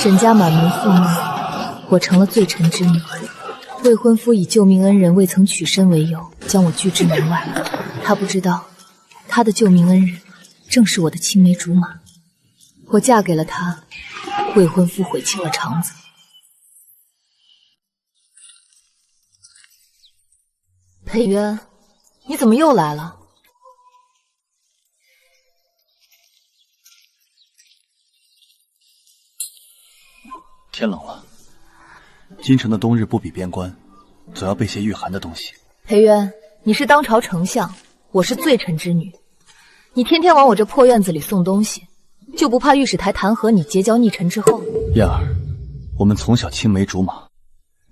沈家满门覆灭，我成了罪臣之女。未婚夫以救命恩人未曾娶身为由，将我拒之门外。他不知道，他的救命恩人正是我的青梅竹马。我嫁给了他，未婚夫悔青了肠子。裴渊，你怎么又来了？天冷了，京城的冬日不比边关，总要备些御寒的东西。裴渊，你是当朝丞相，我是罪臣之女，你天天往我这破院子里送东西，就不怕御史台弹劾你结交逆臣之后？燕儿，我们从小青梅竹马，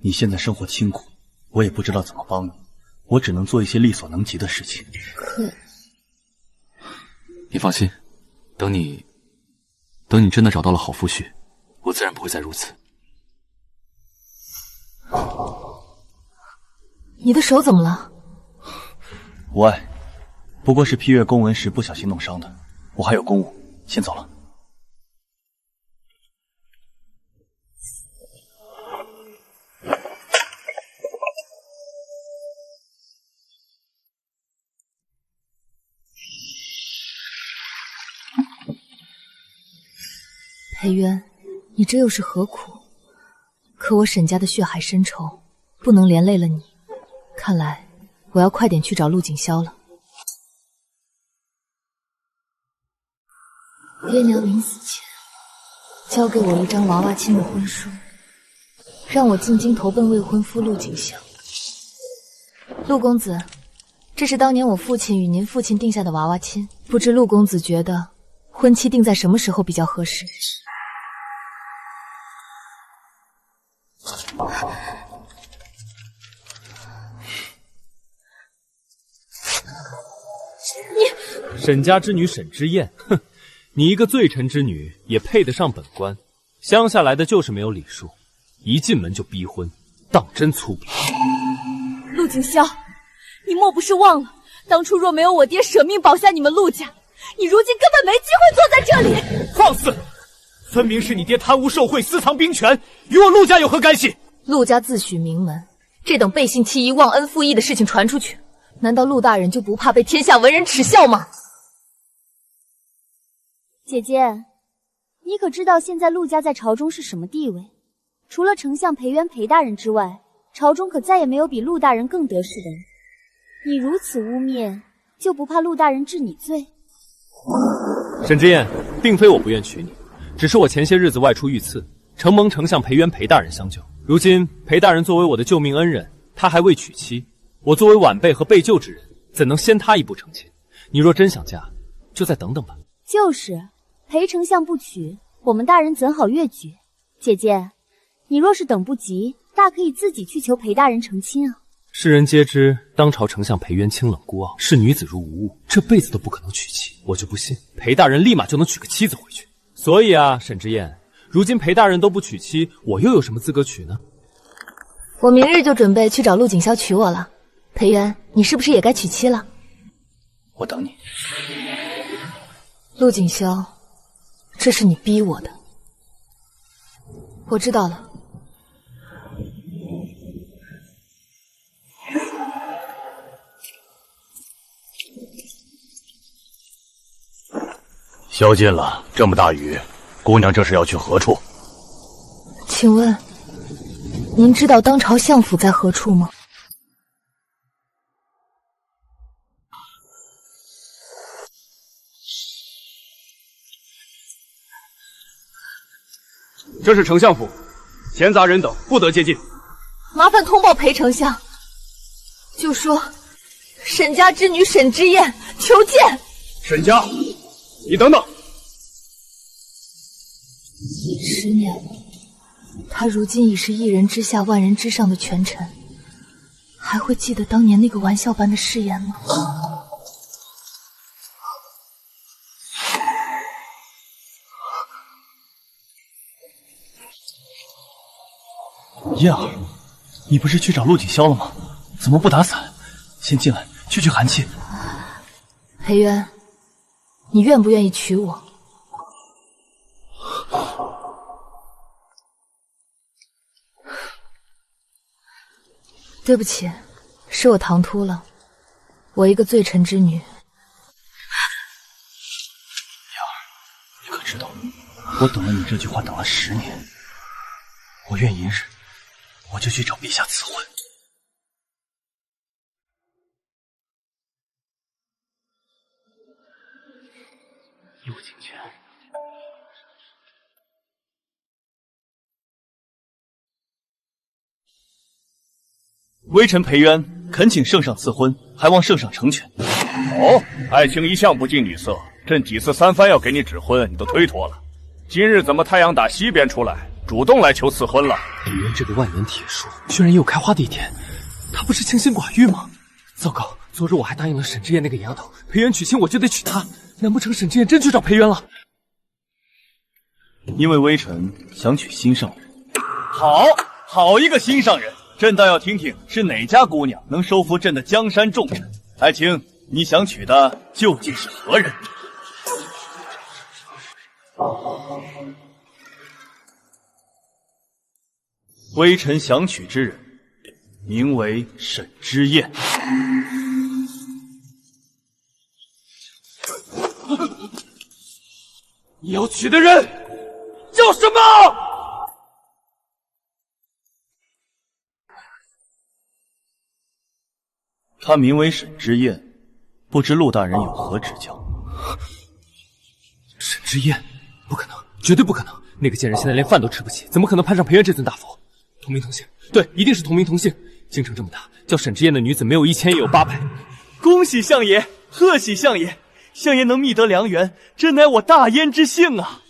你现在生活清苦，我也不知道怎么帮你，我只能做一些力所能及的事情。可……你放心，等你真的找到了好夫婿，我自然不会再如此。你的手怎么了？无碍，不过是批阅公文时不小心弄伤的。我还有公务，先走了。裴渊，你这又是何苦？可我沈家的血海深仇，不能连累了你。看来我要快点去找陆景霄了。爹娘临死前交给我一张娃娃亲的婚书，让我进京投奔未婚夫陆景霄。陆公子，这是当年我父亲与您父亲定下的娃娃亲，不知陆公子觉得婚期定在什么时候比较合适？沈家之女沈之燕，哼，你一个罪臣之女也配得上本官？乡下来的就是没有礼数，一进门就逼婚，当真粗鄙。陆景霄，你莫不是忘了，当初若没有我爹舍命保下你们陆家，你如今根本没机会坐在这里。放肆！分明是你爹贪污受贿，私藏兵权，与我陆家有何干系？陆家自诩名门，这等背信弃义、忘恩负义的事情传出去，难道陆大人就不怕被天下文人耻笑吗？姐姐，你可知道现在陆家在朝中是什么地位？除了丞相裴渊裴大人之外，朝中可再也没有比陆大人更得势的人。你如此污蔑，就不怕陆大人治你罪？沈之燕，并非我不愿娶你，只是我前些日子外出遇刺，承蒙丞相裴渊裴大人相救。如今裴大人作为我的救命恩人，他还未娶妻，我作为晚辈和被救之人，怎能先他一步成亲？你若真想嫁，就再等等吧。就是，裴丞相不娶，我们大人怎好越矩？姐姐，你若是等不及，大可以自己去求裴大人成亲啊。世人皆知当朝丞相裴渊清冷孤傲，视女子如无物，这辈子都不可能娶妻。我就不信裴大人立马就能娶个妻子回去。所以啊，沈之燕，如今裴大人都不娶妻，我又有什么资格娶呢？我明日就准备去找陆景霄娶我了。裴渊，你是不是也该娶妻了？我等你。陆景霄，这是你逼我的。我知道了。宵禁了，这么大雨，姑娘这是要去何处？请问，您知道当朝相府在何处吗？这是丞相府，闲杂人等不得接近。麻烦通报裴丞相，就说沈家之女沈之燕求见。沈家，你等等。10年了，他如今已是一人之下万人之上的权臣，还会记得当年那个玩笑般的誓言吗？燕儿，你不是去找陆景霄了吗？怎么不打伞？先进来，去寒气。裴渊，你愿不愿意娶我？对不起，是我唐突了。我一个罪臣之女。瑶儿，你可知道，我等了你这句话等了10年。我愿一日，我就去找陛下赐婚。陆景轩，微臣裴渊恳请圣上赐婚，还望圣上成全。哦，爱卿一向不近女色，朕几次3番要给你指婚，你都推脱了。今日怎么太阳打西边出来，主动来求赐婚了？裴渊这个万年铁树，居然也有开花的一天。他不是清心寡欲吗？糟糕，昨日我还答应了沈之燕那个丫头，裴渊娶亲我就得娶她。难不成沈之燕真去找裴渊了？因为微臣想娶心上人。好一个心上人！朕倒要听听是哪家姑娘能收服朕的江山重臣。爱卿，你想娶的究竟是何人？微臣想娶之人，名为沈之燕。你要娶的人叫什么？他名为沈之燕，不知陆大人有何指教？沈之燕，不可能，绝对不可能！那个贱人现在连饭都吃不起，怎么可能攀上裴渊这尊大佛？同名同姓，对，一定是同名同姓。京城这么大，叫沈之燕的女子没有1000也有800。恭喜相爷，贺喜相爷！相爷能觅得良缘，真乃我大燕之幸啊！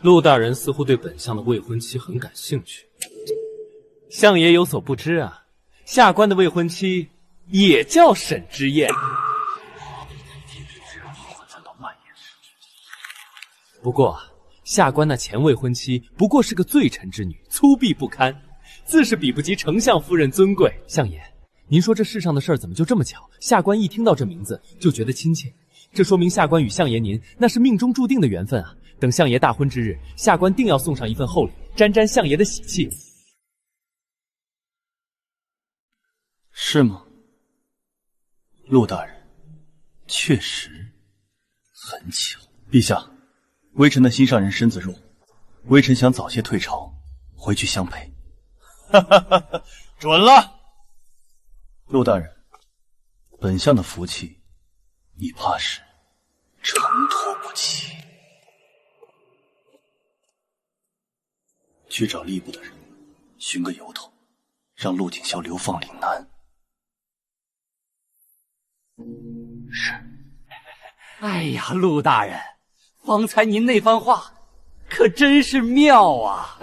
陆大人似乎对本相的未婚妻很感兴趣。相爷有所不知啊，下官的未婚妻也叫沈之燕。不过下官那前未婚妻不过是个罪臣之女，粗鄙不堪，自是比不及丞相夫人尊贵。相爷，您说这世上的事儿怎么就这么巧？下官一听到这名字就觉得亲切，这说明下官与相爷您那是命中注定的缘分啊！等相爷大婚之日，下官定要送上一份厚礼，沾沾相爷的喜气。是吗？陆大人，确实很巧。陛下，微臣的心上人身子弱，微臣想早些退朝，回去相陪。哈哈哈哈，准了。陆大人，本相的福气，你怕是承托不起。去找吏部的人，寻个由头，让陆景霄流放岭南。是。哎呀，陆大人，方才您那番话可真是妙啊！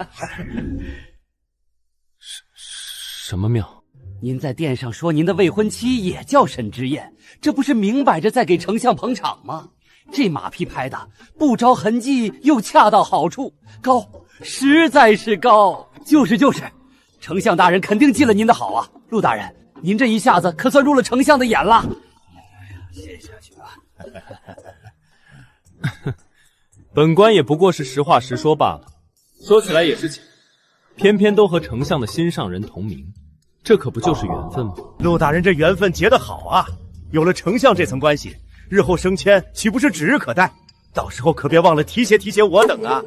什么妙？您在殿上说您的未婚妻也叫沈之燕，这不是明摆着在给丞相捧场吗？这马屁拍的不着痕迹，又恰到好处，高，实在是高。就是，丞相大人肯定记了您的好啊，陆大人，您这一下子可算入了丞相的眼了。谢下去吧。本官也不过是实话实说罢了。说起来也是巧，偏偏都和丞相的心上人同名，这可不就是缘分吗？陆大人这缘分结得好啊！有了丞相这层关系，日后升迁岂不是指日可待？到时候可别忘了提携我等啊！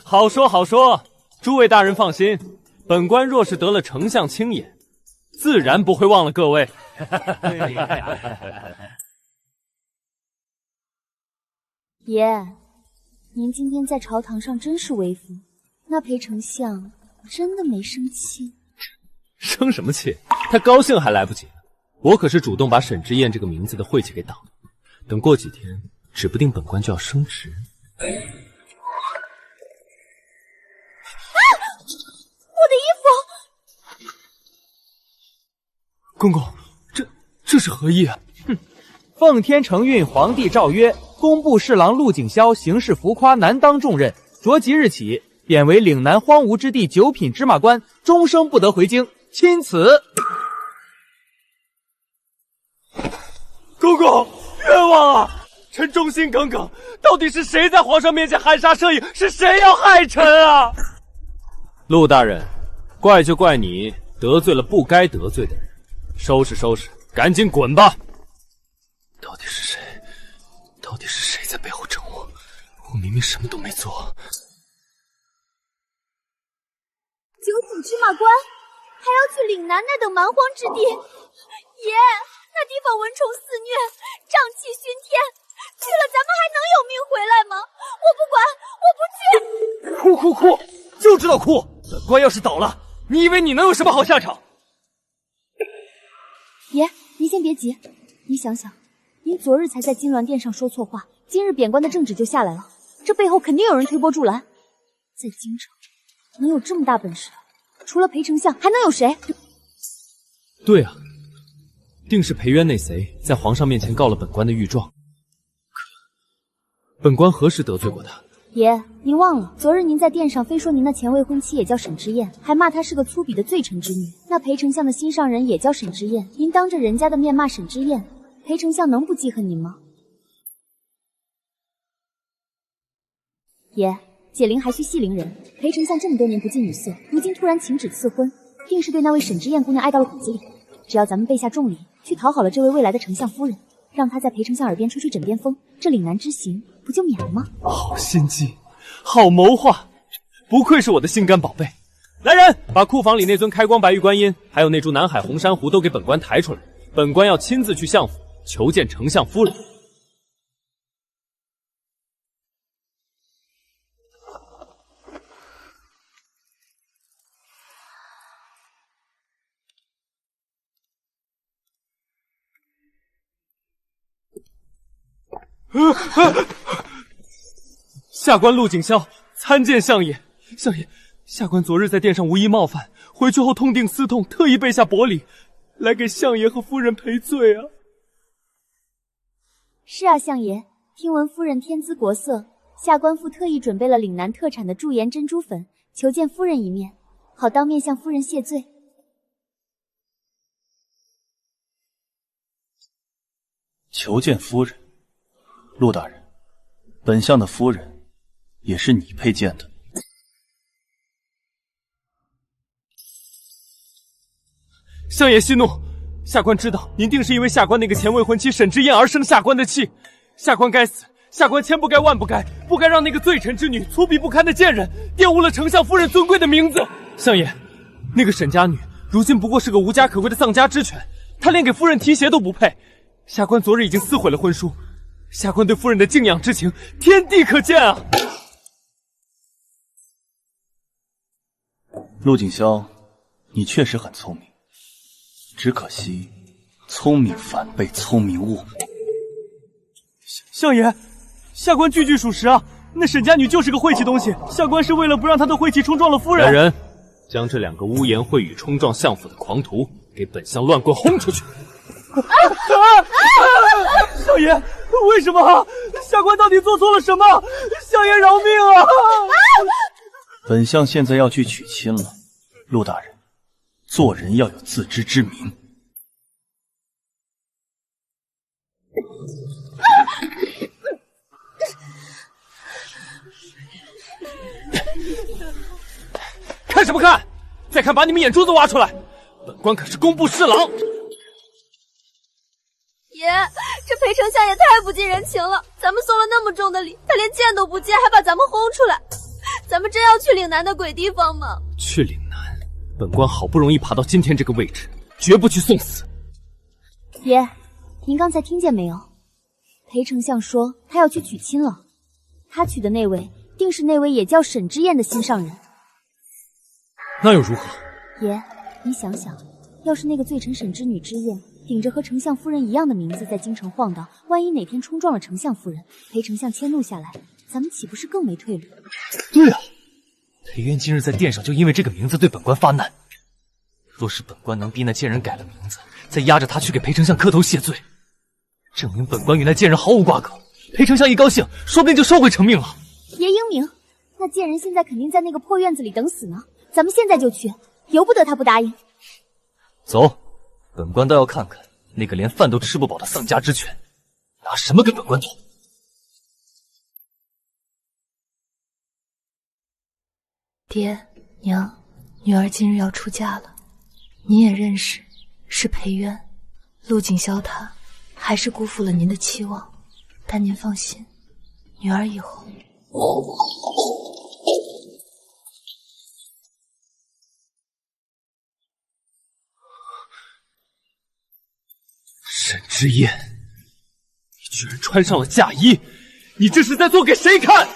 好说好说，诸位大人放心，本官若是得了丞相青眼，自然不会忘了各位。爷，您今天在朝堂上真是威风，那裴丞相真的没生气？生什么气？他高兴还来不及呢。我可是主动把沈之燕这个名字的晦气给挡了，等过几天，指不定本官就要升职。我的衣服！公公，这是何意啊？哼！奉天承运皇帝诏曰，工部侍郎陆景霄行事浮夸，难当重任，着即日起贬为岭南荒芜之地9品芝麻官，终生不得回京。钦此。公公，冤枉啊！臣忠心耿耿，到底是谁在皇上面前含沙射影？是谁要害臣啊？陆大人，怪就怪你得罪了不该得罪的人，收拾收拾，赶紧滚吧！到底是谁？到底是谁在背后整我？我明明什么都没做。九品芝麻官还要去岭南那等蛮荒之地，爷，那地方蚊虫肆虐，瘴气熏天，去了咱们还能有命回来吗？我不管，我不去！哭哭哭，就知道哭！本官要是倒了，你以为你能有什么好下场？爷，您先别急，您想想，您昨日才在金銮殿上说错话，今日贬官的圣旨就下来了，这背后肯定有人推波助澜。在京城能有这么大本事的，除了裴丞相还能有谁？对啊，定是裴渊那贼在皇上面前告了本官的御状。可本官何时得罪过他？爷，您忘了，昨日您在殿上非说您的前未婚妻也叫沈之燕，还骂她是个粗鄙的罪臣之女。那裴丞相的心上人也叫沈之燕，您当着人家的面骂沈之燕，裴丞相能不记恨您吗？爷，解铃还须系铃人，裴丞相这么多年不近女色，如今突然请旨赐婚，定是对那位沈之燕姑娘爱到了骨子里。只要咱们备下重礼，去讨好了这位未来的丞相夫人，让她在裴丞相耳边吹吹枕边风，这岭南之行不就免了吗？好心计，好谋划，不愧是我的心肝宝贝。来人，把库房里那尊开光白玉观音，还有那株南海红珊瑚都给本官抬出来，本官要亲自去相府求见丞相夫人。下官陆景霄参见相爷。相爷，下官昨日在殿上无意冒犯，回去后痛定思痛，特意备下薄礼，来给相爷和夫人赔罪啊。是啊，相爷，听闻夫人天姿国色，下官妇特意准备了岭南特产的驻颜珍珠粉，求见夫人一面，好当面向夫人谢罪。求见夫人，陆大人，本相的夫人也是你配见的。相爷息怒，下官知道您定是因为下官那个前未婚妻沈之燕而生下官的气，下官该死，下官千不该万不该，不该让那个罪臣之女、粗鄙不堪的贱人玷污了丞相夫人尊贵的名字。相爷，那个沈家女如今不过是个无家可归的丧家之犬，她连给夫人提鞋都不配。下官昨日已经撕毁了婚书，下官对夫人的敬仰之情，天地可见啊！陆景霄，你确实很聪明，只可惜聪明反被聪明误。相爷，下官句句属实啊！那沈家女就是个晦气东西，下官是为了不让她的晦气冲撞了夫人。来人，将这两个污言秽语冲撞相府的狂徒给本相乱棍轰出去！相爷，为什么？下官到底做错了什么？相爷饶命啊！本相现在要去娶亲了，陆大人，做人要有自知之明。看什么看？再看把你们眼珠子挖出来！本官可是工部侍郎。爷，这裴丞相也太不近人情了，咱们送了那么重的礼，他连见都不见，还把咱们轰出来。咱们真要去岭南的鬼地方吗？去岭南，本官好不容易爬到今天这个位置，绝不去送死。爷，您刚才听见没有？裴丞相说他要去娶亲了，他娶的那位定是那位也叫沈之燕的心上人。那又如何？爷，你想想，要是那个罪臣沈之女之燕顶着和丞相夫人一样的名字在京城晃荡，万一哪天冲撞了丞相夫人，裴丞相迁怒下来，咱们岂不是更没退路？对啊，裴渊今日在殿上就因为这个名字对本官发难。若是本官能逼那贱人改了名字，再压着他去给裴丞相磕头谢罪，证明本官与那贱人毫无瓜葛，裴丞相一高兴，说不定就收回成命了。爷英明，那贱人现在肯定在那个破院子里等死呢，咱们现在就去，由不得他不答应。走，本官倒要看看那个连饭都吃不饱的丧家之犬，拿什么跟本官斗。爹娘，女儿今日要出嫁了。你也认识，是裴渊。陆景霄他还是辜负了您的期望，但您放心，女儿以后……沈之燕，你居然穿上了嫁衣，你这是在做给谁看？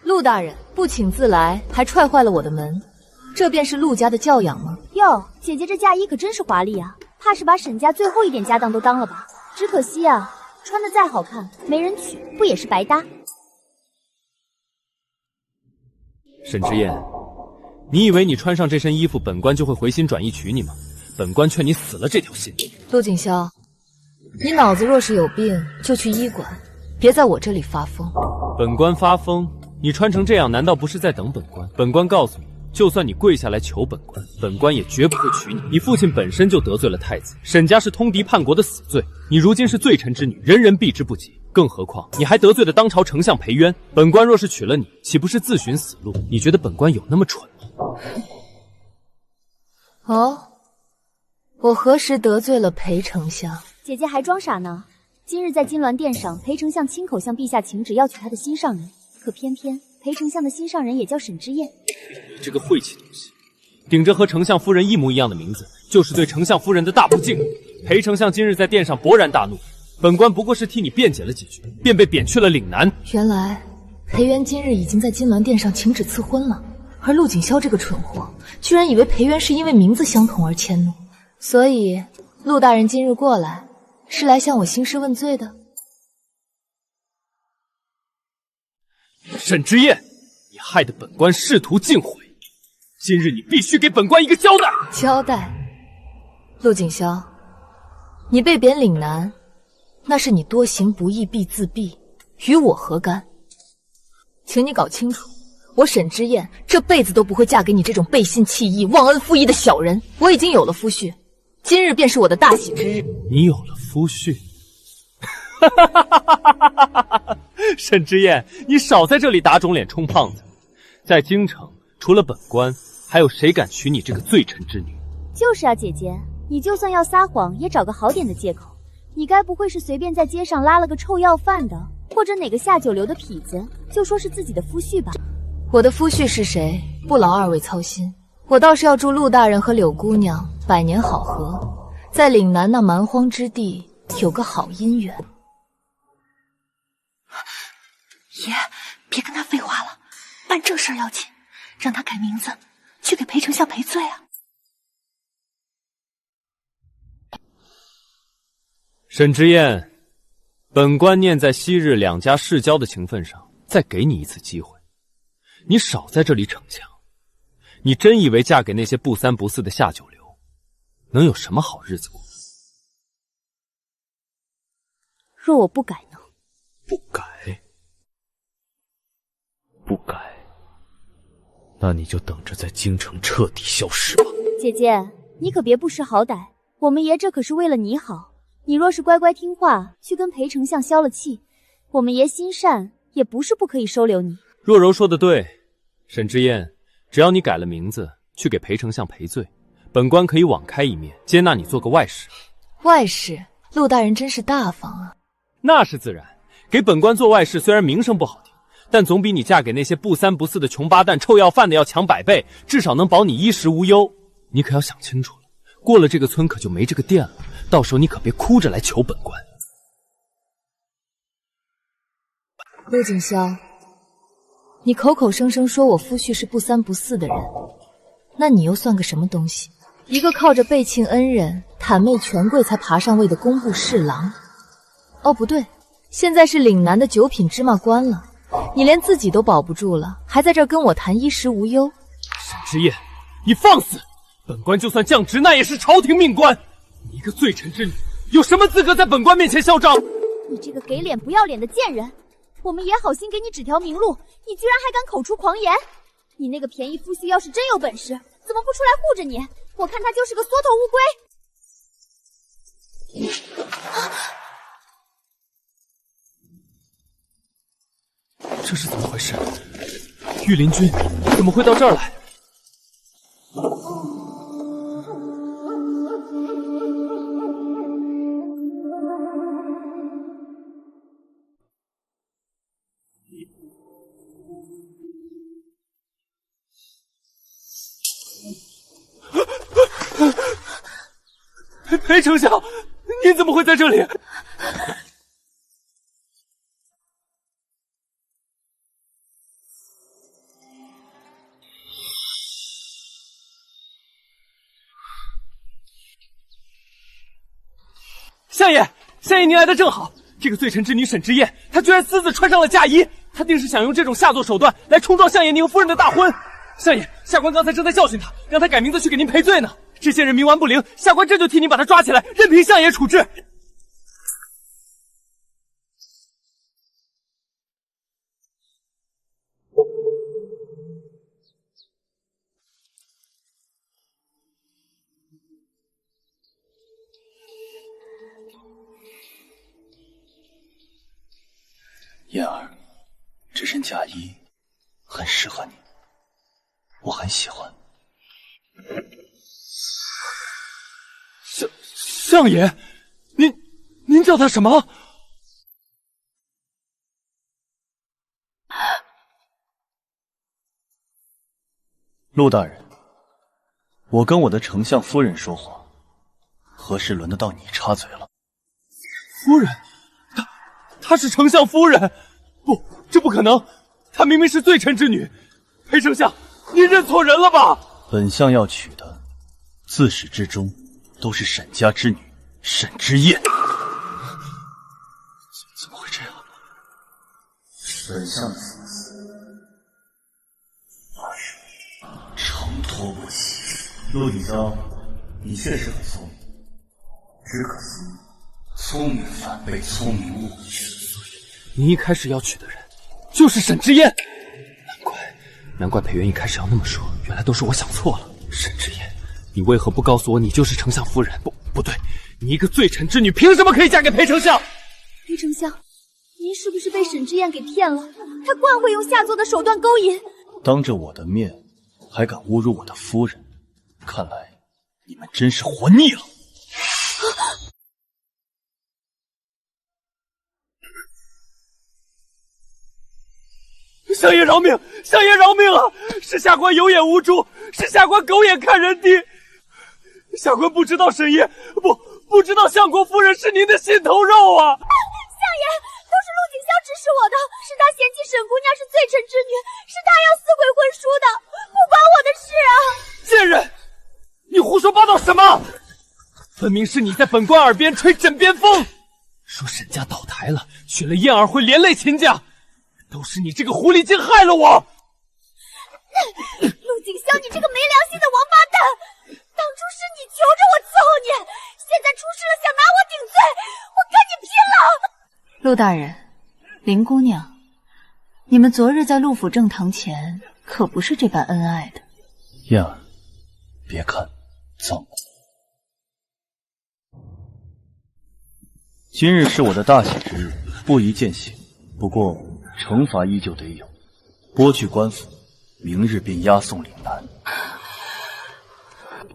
陆大人不请自来，还踹坏了我的门，这便是陆家的教养吗？哟，姐姐这嫁衣可真是华丽啊，怕是把沈家最后一点家当都当了吧？只可惜啊，穿得再好看，没人娶，不也是白搭？沈之燕，你以为你穿上这身衣服，本官就会回心转意娶你吗？本官劝你死了这条心。陆景霄，你脑子若是有病，就去医馆，别在我这里发疯。本官发疯？你穿成这样，难道不是在等本官？本官告诉你，就算你跪下来求本官，本官也绝不会娶你。你父亲本身就得罪了太子，沈家是通敌叛国的死罪，你如今是罪臣之女，人人避之不及。更何况你还得罪了当朝丞相裴渊，本官若是娶了你，岂不是自寻死路？你觉得本官有那么蠢吗？哦，我何时得罪了裴丞相？姐姐还装傻呢。今日在金銮殿上，裴丞相亲口向陛下请旨要娶他的心上人，可偏偏裴丞相的心上人也叫沈之燕。你这个晦气东西，顶着和丞相夫人一模一样的名字，就是对丞相夫人的大不敬。裴丞相今日在殿上勃然大怒，本官不过是替你辩解了几句，便被贬去了岭南。原来裴渊今日已经在金銮殿上请旨赐婚了，而陆景霄这个蠢货居然以为裴渊是因为名字相同而迁怒，所以陆大人今日过来是来向我兴师问罪的。沈之燕，你害得本官仕途尽毁，今日你必须给本官一个交代。交代？陆景霄，你被贬岭南，那是你多行不义必自毙，与我何干？请你搞清楚，我沈之燕这辈子都不会嫁给你这种背信弃义、忘恩负义的小人。我已经有了夫婿，今日便是我的大喜之日。你有了夫婿？沈之燕，你少在这里打肿脸充胖子。在京城，除了本官，还有谁敢娶你这个罪臣之女？就是啊，姐姐，你就算要撒谎，也找个好点的借口。你该不会是随便在街上拉了个臭要饭的，或者哪个下九流的痞子，就说是自己的夫婿吧？我的夫婿是谁，不劳二位操心。我倒是要祝陆大人和柳姑娘百年好合，在岭南那蛮荒之地有个好姻缘。爷，别跟他废话了，办正事要紧，让他改名字，去给裴丞相赔罪啊！沈之燕，本官念在昔日两家世交的情分上，再给你一次机会，你少在这里逞强。你真以为嫁给那些不三不四的下九流，能有什么好日子过？若我不改呢？不改？不改，那你就等着在京城彻底消失吧。姐姐，你可别不识好歹，我们爷这可是为了你好。你若是乖乖听话，去跟裴丞相消了气，我们爷心善，也不是不可以收留你。若柔说的对，沈之燕，只要你改了名字，去给裴丞相赔罪，本官可以网开一面，接纳你做个外室。外室？陆大人真是大方啊。那是自然，给本官做外室虽然名声不好听，但总比你嫁给那些不三不四的穷八蛋、臭要饭的要强100倍，至少能保你衣食无忧。你可要想清楚了，过了这个村可就没这个店了，到时候你可别哭着来求本官。陆景霄，你口口声声说我夫婿是不三不四的人，那你又算个什么东西？一个靠着背庆恩人、袒媚权贵才爬上位的工部侍郎。哦，不对，现在是岭南的9品芝麻官了。你连自己都保不住了，还在这儿跟我谈衣食无忧？沈之燕，你放肆！本官就算降职，那也是朝廷命官。你一个罪臣之女，有什么资格在本官面前嚣张？你这个给脸不要脸的贱人！我们也好心给你指条明路，你居然还敢口出狂言！你那个便宜夫婿要是真有本事，怎么不出来护着你？我看他就是个缩头乌龟。这是怎么回事？御林军怎么会到这儿来？裴丞相，您怎么会在这里？相爷，相爷，您来的正好。这个罪臣之女沈之燕，她居然私自穿上了嫁衣，她定是想用这种下作手段来冲撞相爷您和夫人的大婚。相爷，下官刚才正在教训她，让她改名字去给您赔罪呢。这些人冥顽不灵，下官这就替您把她抓起来，任凭相爷处置。燕儿，这身嫁衣很适合你，我很喜欢。相爷，您叫他什么？陆大人，我跟我的丞相夫人说话，何时轮得到你插嘴了？夫人，她是丞相夫人。不，这不可能，她明明是罪臣之女。裴丞相，您认错人了吧？本相要娶的，自始至终都是沈家之女沈之燕。怎么会这样？本相的心思，承托不起。陆锦昭，你确实很聪明，只可惜聪明反被聪明误。您一开始要娶的人就是沈之燕，难怪裴元一开始要那么说，原来都是我想错了。沈之燕，你为何不告诉我你就是丞相夫人？不对，你一个罪臣之女，凭什么可以嫁给裴丞相？裴丞相，您是不是被沈之燕给骗了？她惯会用下作的手段勾引。当着我的面还敢侮辱我的夫人，看来你们真是活腻了。相爷饶命！相爷饶命啊！是下官有眼无珠，是下官狗眼看人低。下官不知道沈爷，不知道相国夫人是您的心头肉啊！相爷，都是陆景霄指使我的，是他嫌弃沈姑娘是罪臣之女，是他要撕毁婚书的，不关我的事啊！贱人，你胡说八道什么？分明是你在本官耳边吹枕边风，说沈家倒台了，娶了燕儿会连累秦家。都是你这个狐狸精害了我！陆景霄，你这个没良心的王八蛋！当初是你求着我伺候你，现在出事了想拿我顶罪，我跟你拼了！陆大人，林姑娘，你们昨日在陆府正堂前可不是这般恩爱的。燕儿，别看，走。今日是我的大喜之日，不宜践行。不过惩罚依旧得有，拨去官府，明日便押送岭南。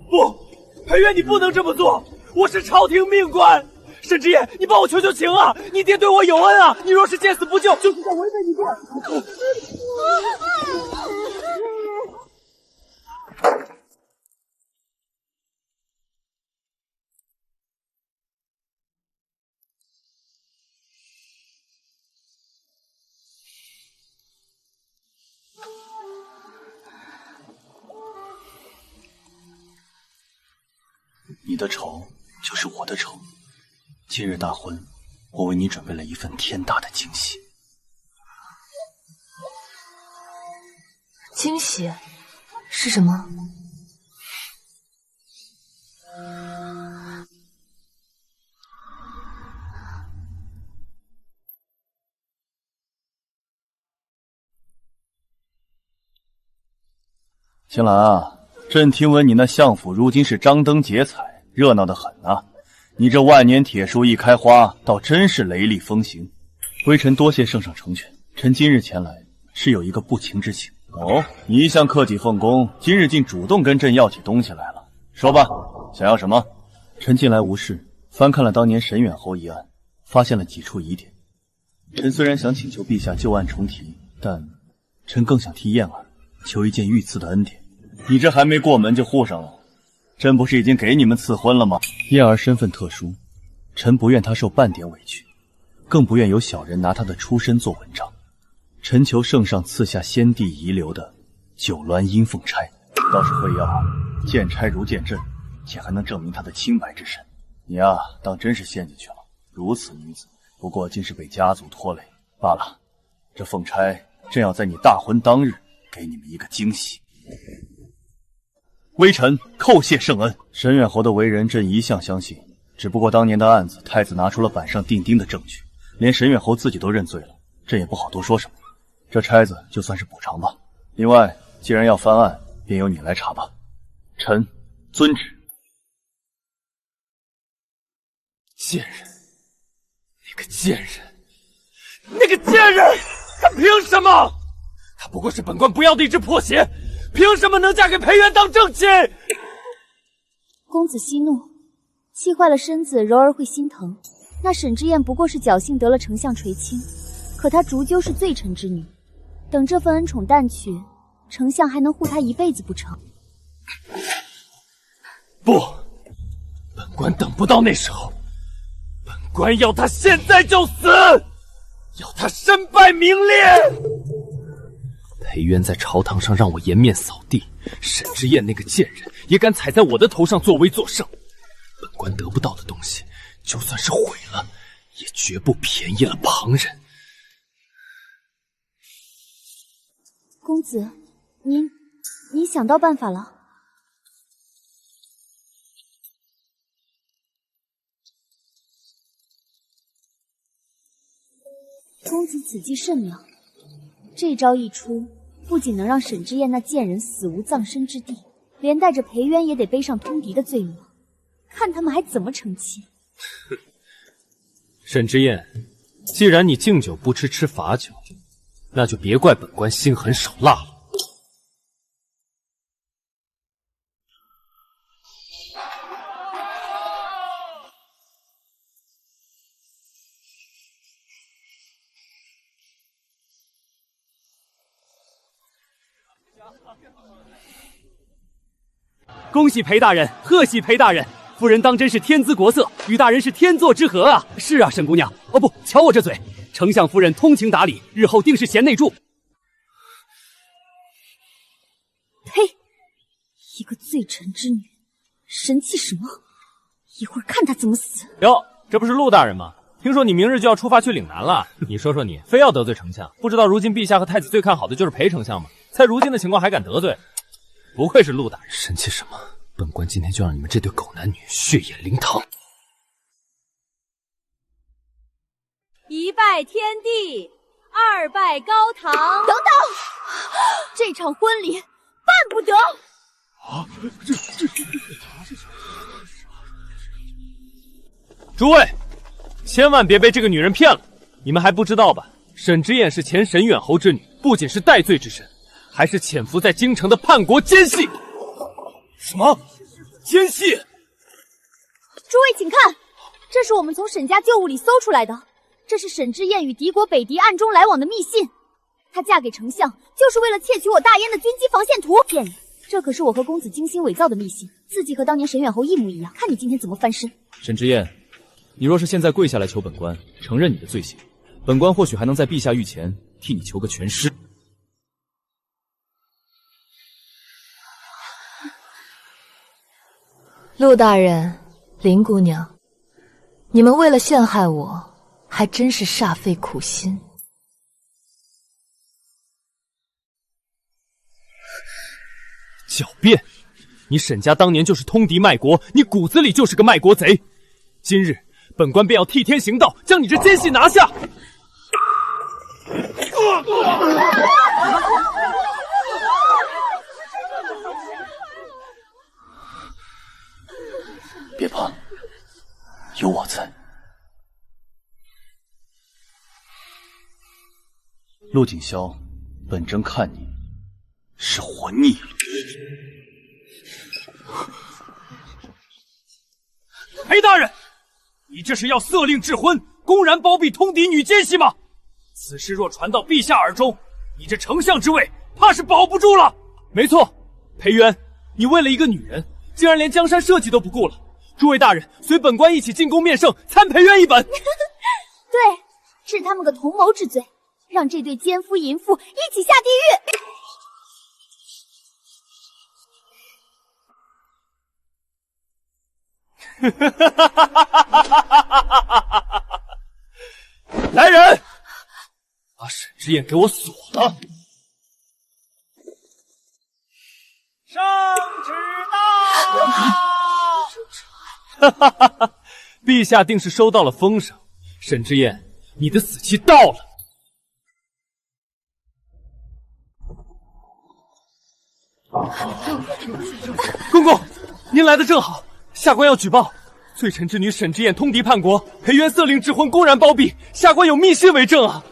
不，裴元，你不能这么做！我是朝廷命官，沈之燕，你帮我求求情啊！你爹对我有恩啊！你若是见死不救，就是在违背你爹。你的仇就是我的仇。今日大婚，我为你准备了一份天大的惊喜。惊喜是什么？青兰啊，朕听闻你那相府如今是张灯结彩，热闹得很啊！你这万年铁树一开花，倒真是雷厉风行。微臣多谢圣上成全，臣今日前来是有一个不情之请。哦，你一向克己奉公，今日竟主动跟朕要起东西来了。说吧，想要什么？臣近来无事，翻看了当年沈远侯一案，发现了几处疑点。臣虽然想请求陛下旧案重提，但臣更想替燕儿求一件御赐的恩典。你这还没过门就护上了，朕不是已经给你们赐婚了吗？燕儿身份特殊，臣不愿她受半点委屈，更不愿有小人拿她的出身做文章。臣求圣上赐下先帝遗留的九鸾阴凤钗，倒是会要见钗如见朕，且还能证明她的清白之身。你啊，当真是陷进去了。如此女子，不过竟是被家族拖累罢了。这凤钗正要在你大婚当日给你们一个惊喜。微臣叩谢圣恩。沈远侯的为人，朕一向相信。只不过当年的案子，太子拿出了板上钉钉的证据，连沈远侯自己都认罪了，朕也不好多说什么。这钗子就算是补偿吧。另外，既然要翻案，便由你来查吧。臣遵旨。贱人，那个贱人，那个贱人，他凭什么？他不过是本官不要的一只破鞋，凭什么能嫁给裴元当正妻？公子息怒，气坏了身子，柔儿会心疼。那沈之燕不过是侥幸得了丞相垂青，可她终究是罪臣之女，等这份恩宠淡去，丞相还能护她一辈子不成？不，本官等不到那时候，本官要她现在就死，要她身败名裂。裴渊在朝堂上让我颜面扫地，沈之燕那个贱人也敢踩在我的头上作威作胜。本官得不到的东西，就算是毁了，也绝不便宜了旁人。公子，您想到办法了？公子此计甚妙，这招一出，不仅能让沈之燕那贱人死无葬身之地，连带着裴渊也得背上通敌的罪名，看他们还怎么成器。沈之燕，既然你敬酒不吃吃罚酒，那就别怪本官心狠手辣了。恭喜裴大人，贺喜裴大人！夫人当真是天姿国色，与大人是天作之合啊！是啊，沈姑娘。哦不，瞧我这嘴，丞相夫人通情达理，日后定是贤内助。呸！一个罪臣之女，神气什么？一会儿看她怎么死。哟，这不是陆大人吗？听说你明日就要出发去岭南了，你说说你，非要得罪丞相？不知道如今陛下和太子最看好的就是裴丞相吗？在如今的情况还敢得罪？不愧是陆大人。生气什么？本官今天就让你们这对狗男女血眼淋堂！一拜天地，二拜高堂。等等，这场婚礼办不得！啊，诸位，千万别被这个女人骗了！你们还不知道吧？沈之燕是前沈远侯之女，不仅是戴罪之身，还是潜伏在京城的叛国奸细。什么？奸细？诸位请看，这是我们从沈家旧物里搜出来的，这是沈之燕与敌国北狄暗中来往的密信。她嫁给丞相，就是为了窃取我大燕的军机防线图。骗你，这可是我和公子精心伪造的密信，字迹和当年沈远侯一模一样。看你今天怎么翻身！沈之燕，你若是现在跪下来求本官承认你的罪行，本官或许还能在陛下御前替你求个全尸。陆大人，林姑娘，你们为了陷害我，还真是煞费苦心。狡辩！你沈家当年就是通敌卖国，你骨子里就是个卖国贼。今日本官便要替天行道，将你这奸细拿下！别怕，有我在。陆景霄，本征看你是活腻了。裴大人，你这是要色令智婚，公然包庇通敌女奸细吗？此事若传到陛下耳中，你这丞相之位怕是保不住了。没错，裴渊，你为了一个女人，竟然连江山社稷都不顾了。诸位大人，随本官一起进宫面圣，参裴渊一本。对，治他们个同谋之罪，让这对奸夫淫妇一起下地狱。来人，把沈之燕给我锁了！圣旨到！哈哈哈哈！陛下定是收到了风声，沈之燕，你的死期到了。公公，您来的正好，下官要举报。罪臣之女沈之燕通敌叛国，裴渊色令智昏公然包庇，下官有密信为证啊！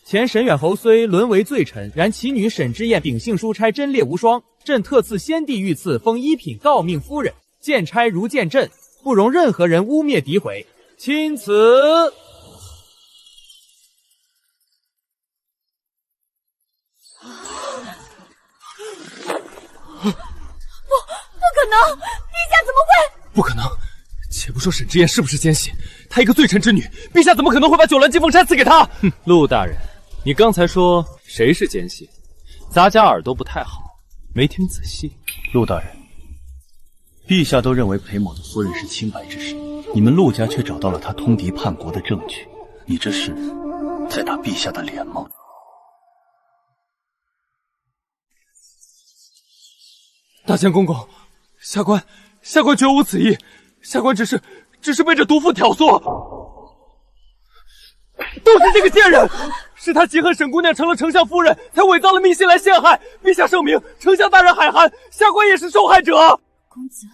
前沈远侯虽沦为罪臣，然其女沈之燕秉性淑差，贞烈无双。朕特赐先帝御赐，封一品诰命夫人，见差如见朕，不容任何人污蔑诋毁。钦此。不可能！陛下怎么会？不可能！且不说沈之燕是不是奸细，她一个罪臣之女，陛下怎么可能会把九鸾金凤钗赐给她？哼，陆大人，你刚才说谁是奸细？咱家耳朵不太好，没听仔细。陆大人，陛下都认为裴某的夫人是清白之身，你们陆家却找到了她通敌叛国的证据，你这是在打陛下的脸吗？大监公公，下官绝无此意，下官只是被这毒妇挑唆，都是这个贱人，是他嫉恨沈姑娘成了丞相夫人，才伪造了密信来陷害。陛下圣明，丞相大人海涵，下官也是受害者。公子，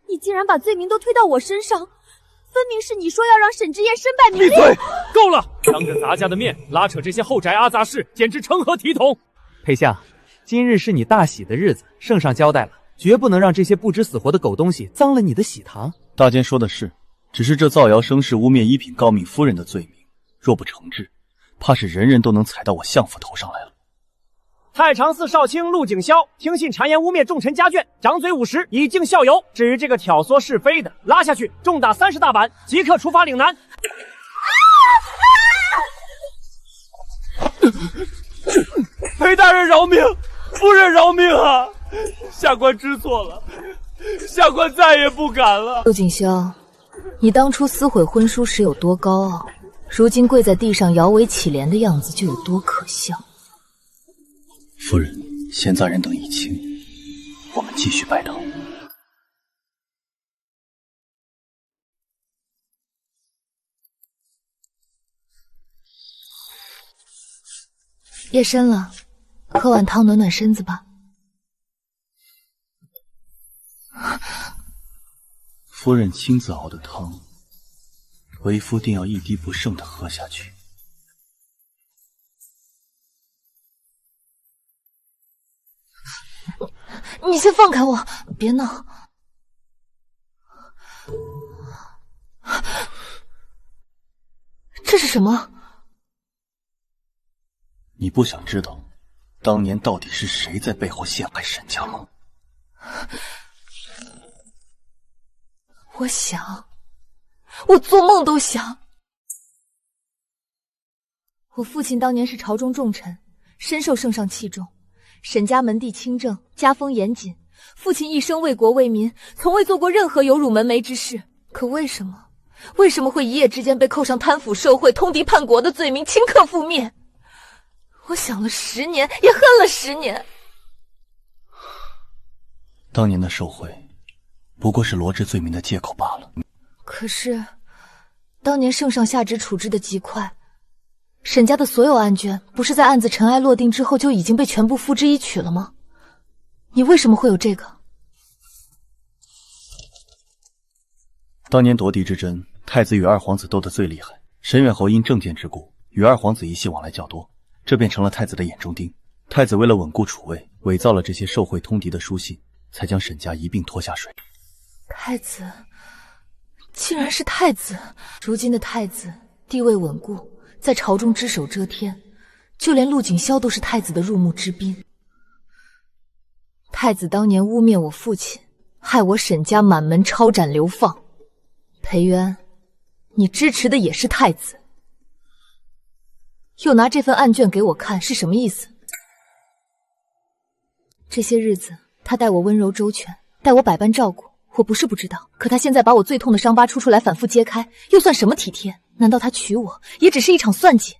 你竟然把罪名都推到我身上，分明是你说要让沈之燕身败名裂。闭嘴！够了！当着咱家的面拉扯这些后宅阿杂事，简直成何体统！裴相，今日是你大喜的日子，圣上交代了，绝不能让这些不知死活的狗东西脏了你的喜堂。大监说的是，只是这造谣生事、污蔑一品诰命夫人的罪名，若不惩治，怕是人人都能踩到我相府头上来了。太常寺少卿陆景霄听信谗言污蔑重臣家眷，掌嘴50，以儆效尤。至于这个挑唆是非的，拉下去，重打30大板，即刻处罚岭南。裴大人饶命，夫人饶命啊！下官知错了，下官再也不敢了。陆景霄，你当初撕毁婚书时有多高傲，如今跪在地上摇尾乞怜的样子就有多可笑。夫人，闲杂人等已清，我们继续拜堂。夜深了，喝碗汤暖暖身子吧。夫人亲自熬的汤，为夫定要一滴不剩的喝下去。你先放开我，别闹。这是什么？你不想知道当年到底是谁在背后陷害沈家吗？我想，我做梦都想。我父亲当年是朝中重臣，深受圣上器重。沈家门第清正，家风严谨。父亲一生为国为民，从未做过任何有辱门楣之事。可为什么会一夜之间被扣上贪腐受贿、通敌叛国的罪名，顷刻覆灭？我想了10年，也恨了10年。当年的受贿，不过是罗织罪名的借口罢了。可是，当年圣上下旨处置的极快，沈家的所有案卷，不是在案子尘埃落定之后就已经被全部付之一取了吗？你为什么会有这个？当年夺嫡之争，太子与二皇子斗得最厉害，沈远侯因政见之故，与二皇子一系往来较多，这便成了太子的眼中钉。太子为了稳固储位，伪造了这些受贿通敌的书信，才将沈家一并拖下水。太子，竟然是太子！如今的太子地位稳固，在朝中只手遮天，就连陆景霄都是太子的入幕之宾。太子当年污蔑我父亲，害我沈家满门抄斩流放。裴渊，你支持的也是太子，又拿这份案卷给我看，是什么意思？这些日子，他待我温柔周全，待我百般照顾，我不是不知道。可他现在把我最痛的伤疤出来反复揭开，又算什么体贴？难道他娶我，也只是一场算计？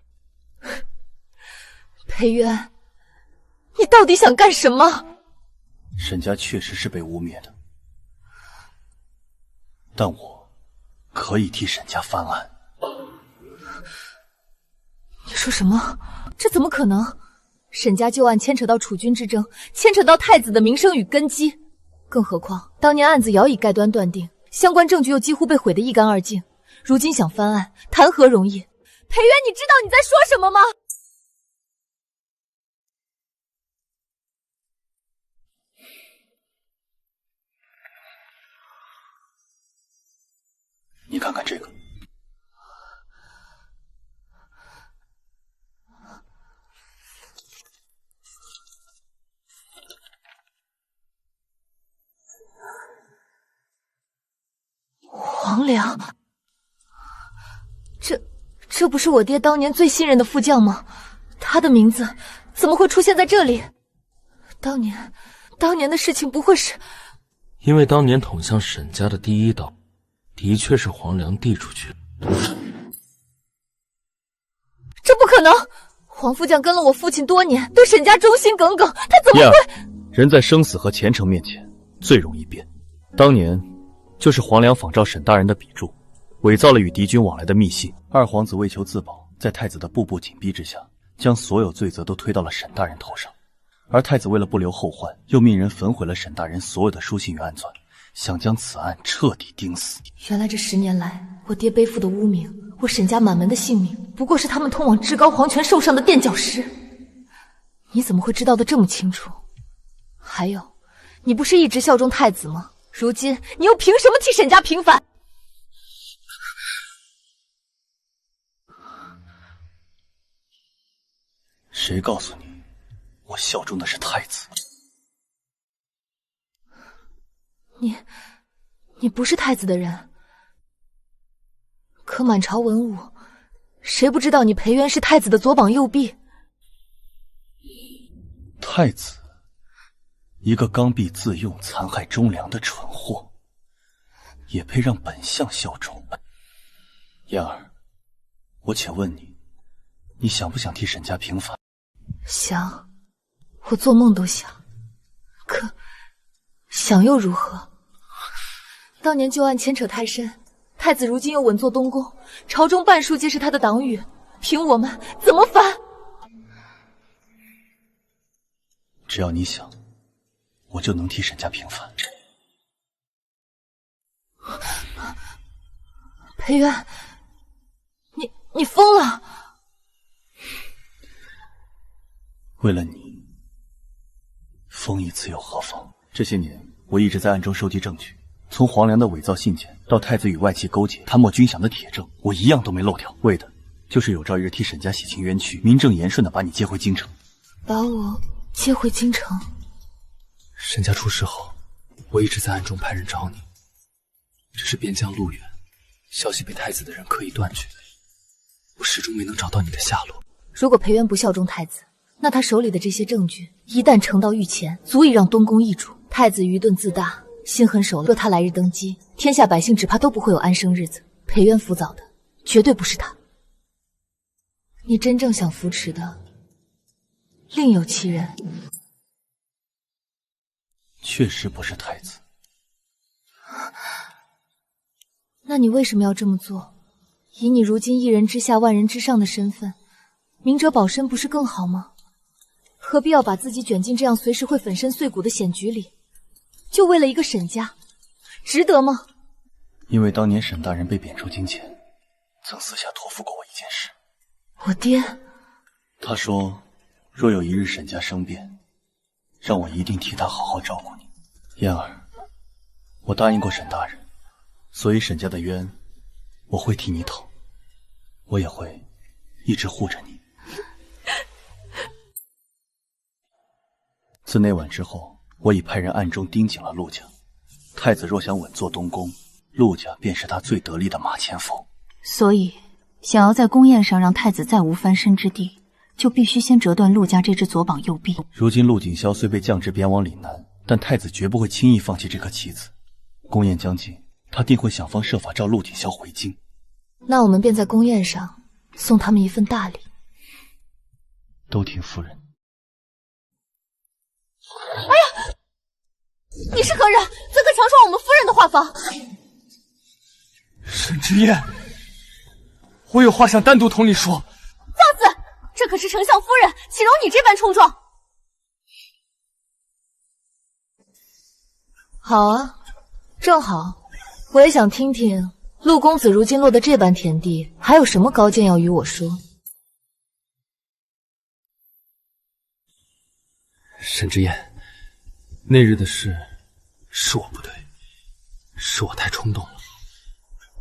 裴渊，你到底想干什么？沈家确实是被污蔑的，但我可以替沈家翻案。你说什么？这怎么可能？沈家旧案牵扯到储君之争，牵扯到太子的名声与根基，更何况当年案子早已盖棺断定，相关证据又几乎被毁得一干二净，如今想翻案，谈何容易？裴渊，你知道你在说什么吗？你看看这个。黄良，这不是我爹当年最信任的副将吗？他的名字怎么会出现在这里？当年的事情不会是……因为当年捅向沈家的第一刀，的确是黄良递出去的。这不可能！黄副将跟了我父亲多年，对沈家忠心耿耿，他怎么会……人在生死和前程面前最容易变。当年就是黄良仿照沈大人的笔注，伪造了与敌军往来的密信。二皇子为求自保，在太子的步步紧逼之下，将所有罪责都推到了沈大人头上。而太子为了不留后患，又命人焚毁了沈大人所有的书信与案卷，想将此案彻底钉死。原来这10年来，我爹背负的污名，我沈家满门的性命，不过是他们通往至高皇权受上的垫脚石。你怎么会知道的这么清楚？还有，你不是一直效忠太子吗？如今你又凭什么替沈家平反？谁告诉你我效忠的是太子？你不是太子的人，可满朝文武，谁不知道你裴渊是太子的左膀右臂？太子，一个刚愎自用、残害忠良的蠢货，也配让本相效忠？燕儿，我且问你，你想不想替沈家平反？想，我做梦都想。可想又如何？当年旧案牵扯太深，太子如今又稳坐东宫，朝中半数皆是他的党羽，凭我们怎么反？只要你想，我就能替沈家平反。裴渊，你疯了！为了你，疯一次又何妨？这些年，我一直在暗中收集证据，从黄良的伪造信件到太子与外戚勾结、贪墨军饷的铁证，我一样都没漏掉，为的就是有朝一日替沈家洗清冤屈，名正言顺的把你接回京城。把我接回京城？沈家出事后，我一直在暗中派人找你，只是边疆路远，消息被太子的人刻意断绝，我始终没能找到你的下落。如果裴渊不效忠太子，那他手里的这些证据一旦呈到御前，足以让东宫易主。太子愚钝自大，心狠手辣，若他来日登基，天下百姓只怕都不会有安生日子。裴渊辅佐的绝对不是他，你真正想扶持的另有其人。确实不是太子。那你为什么要这么做？以你如今一人之下万人之上的身份，明哲保身不是更好吗？何必要把自己卷进这样随时会粉身碎骨的险局里？就为了一个沈家，值得吗？因为当年沈大人被贬出京前，曾私下托付过我一件事。我爹？他说，若有一日沈家生变，让我一定替他好好照顾你。燕儿，我答应过沈大人，所以沈家的冤，我会替你讨，我也会一直护着你。自那晚之后，我已派人暗中盯紧了陆家。太子若想稳坐东宫，陆家便是他最得力的马前锋。所以，想要在宫宴上让太子再无翻身之地，就必须先折断陆家这只左膀右臂。如今陆景霄虽被降至边王岭南，但太子绝不会轻易放弃这颗棋子。宫宴将近，他定会想方设法召陆景霄回京。那我们便在宫宴上送他们一份大礼。都听夫人。哎呀，你是何人？怎可强闯我们夫人的画房？沈之燕，我有话想单独同你说。放肆！这可是丞相夫人，岂容你这般冲撞？好啊，正好，我也想听听陆公子如今落得这般田地，还有什么高见要与我说。沈之燕，那日的事是我不对，是我太冲动了。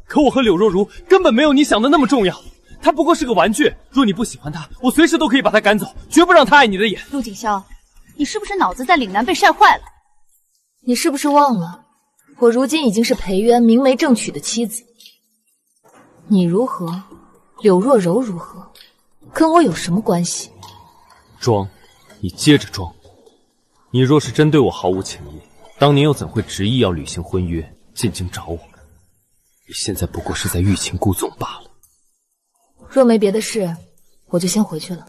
可我和柳若如根本没有你想的那么重要，她不过是个玩具。若你不喜欢她，我随时都可以把她赶走，绝不让她碍你的眼。陆景霄，你是不是脑子在岭南被晒坏了？你是不是忘了，我如今已经是裴渊明媒正娶的妻子？你如何，柳若柔如何，跟我有什么关系？装，你接着装。你若是真对我毫无情意，当年又怎会执意要履行婚约，进京找我？你现在不过是在欲擒故纵罢了。若没别的事，我就先回去了。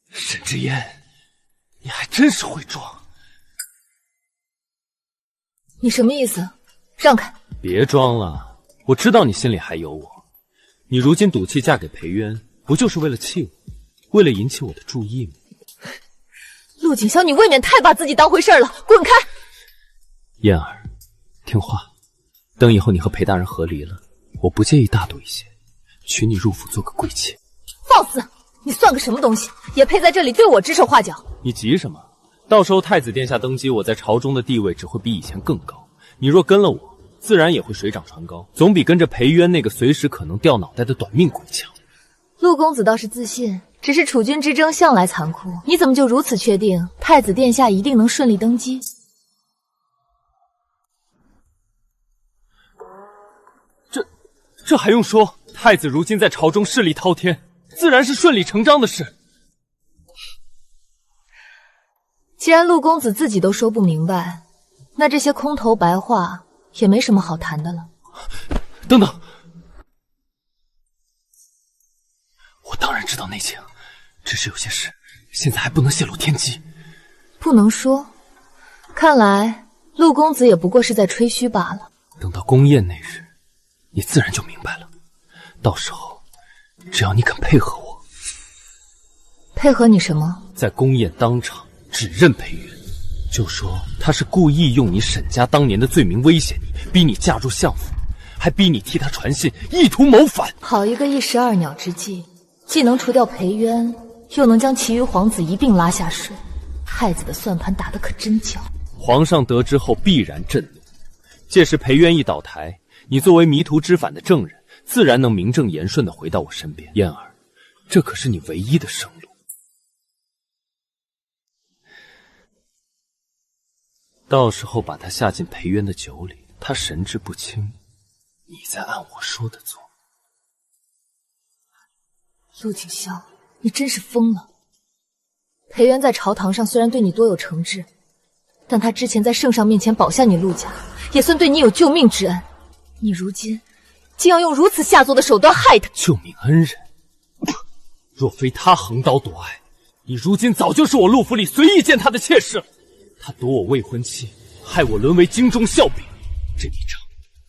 沈之燕，你还真是会装。你什么意思？让开！别装了，我知道你心里还有我。你如今赌气嫁给裴渊，不就是为了气我，为了引起我的注意吗？陆景霄，你未免太把自己当回事了，滚开！燕儿，听话，等以后你和裴大人和离了，我不介意大度一些，娶你入府做个贵妾。放肆！你算个什么东西，也配在这里对我指手画脚？你急什么？到时候太子殿下登基，我在朝中的地位只会比以前更高。你若跟了我，自然也会水涨船高，总比跟着裴渊那个随时可能掉脑袋的短命鬼强。陆公子倒是自信，只是储君之争向来残酷，你怎么就如此确定太子殿下一定能顺利登基？这还用说？太子如今在朝中势力滔天，自然是顺理成章的事。既然陆公子自己都说不明白，那这些空头白话也没什么好谈的了。等等，我当然知道内情，只是有些事现在还不能泄露天机。不能说？看来陆公子也不过是在吹嘘罢了。等到宫宴那日，你自然就明白了。到时候，只要你肯配合我，配合你什么？在宫宴当场指认裴渊，就说他是故意用你沈家当年的罪名威胁你，逼你嫁入相府，还逼你替他传信，意图谋反。好一个一石二鸟之计，既能除掉裴渊，又能将其余皇子一并拉下水。太子的算盘打得可真巧。皇上得知后必然震怒，届时裴渊一倒台，你作为迷途知返的证人，自然能名正言顺地回到我身边。燕儿，这可是你唯一的生路。到时候把他下进裴渊的酒里，他神志不清，你再按我说的做。陆景霄，你真是疯了！裴渊在朝堂上虽然对你多有诚挚，但他之前在圣上面前保下你陆家，也算对你有救命之恩。你如今竟要用如此下作的手段害他！救命恩人，若非他横刀夺爱，你如今早就是我陆府里随意见他的妾室了。他夺我未婚妻，害我沦为京中笑柄，这笔账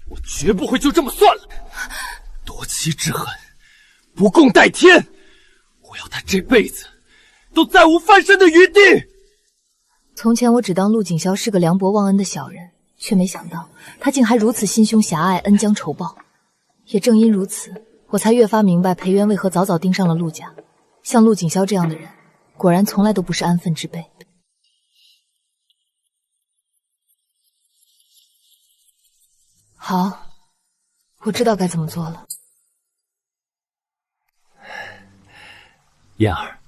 我绝不会就这么算了。夺妻之恨，不共戴天！我要他这辈子都再无翻身的余地。从前我只当陆景霄是个凉薄忘恩的小人，却没想到他竟还如此心胸狭隘，恩将仇报。也正因如此，我才越发明白裴渊为何早早盯上了陆家。像陆景霄这样的人，果然从来都不是安分之辈。好，我知道该怎么做了。燕儿，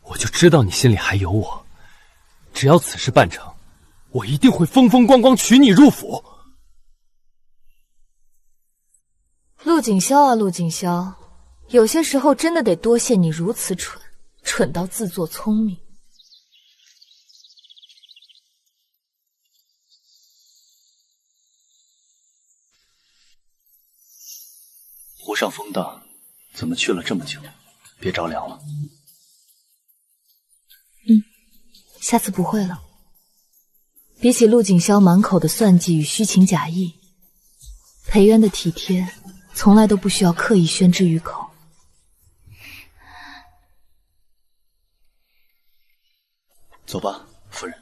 我就知道你心里还有我。只要此事办成，我一定会风风光光娶你入府。陆景霄啊，陆景霄，有些时候真的得多谢你如此蠢，蠢到自作聪明。湖上风大，怎么去了这么久？别着凉了。下次不会了。比起陆景霄满口的算计与虚情假意，裴渊的体贴从来都不需要刻意宣之于口。走吧，夫人，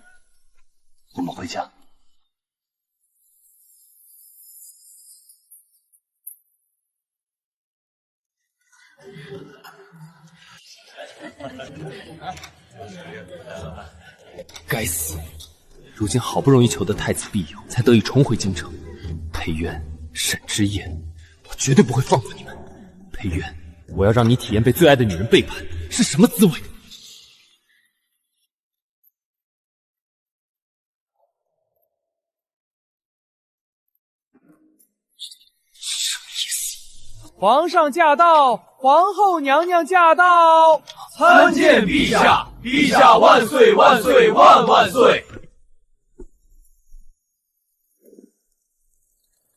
我们回家。该死！如今好不容易求得太子庇佑，才得以重回京城。裴渊、沈之夜，我绝对不会放过你们。裴渊，我要让你体验被最爱的女人背叛是什么滋味。什么意思？皇上驾到！皇后娘娘驾到！参见陛下！陛下万岁万岁万万岁！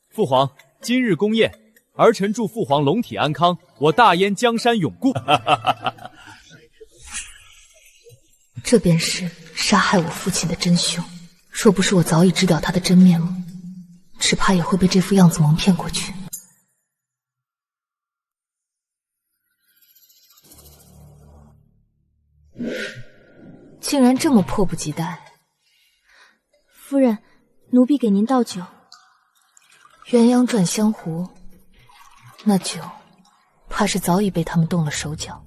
父皇，今日宫宴，儿臣祝父皇龙体安康，我大燕江山永固。这便是杀害我父亲的真凶。若不是我早已知道他的真面目，只怕也会被这副样子蒙骗过去。竟然这么迫不及待。夫人，奴婢给您倒酒。鸳鸯转香壶，那酒怕是早已被他们动了手脚。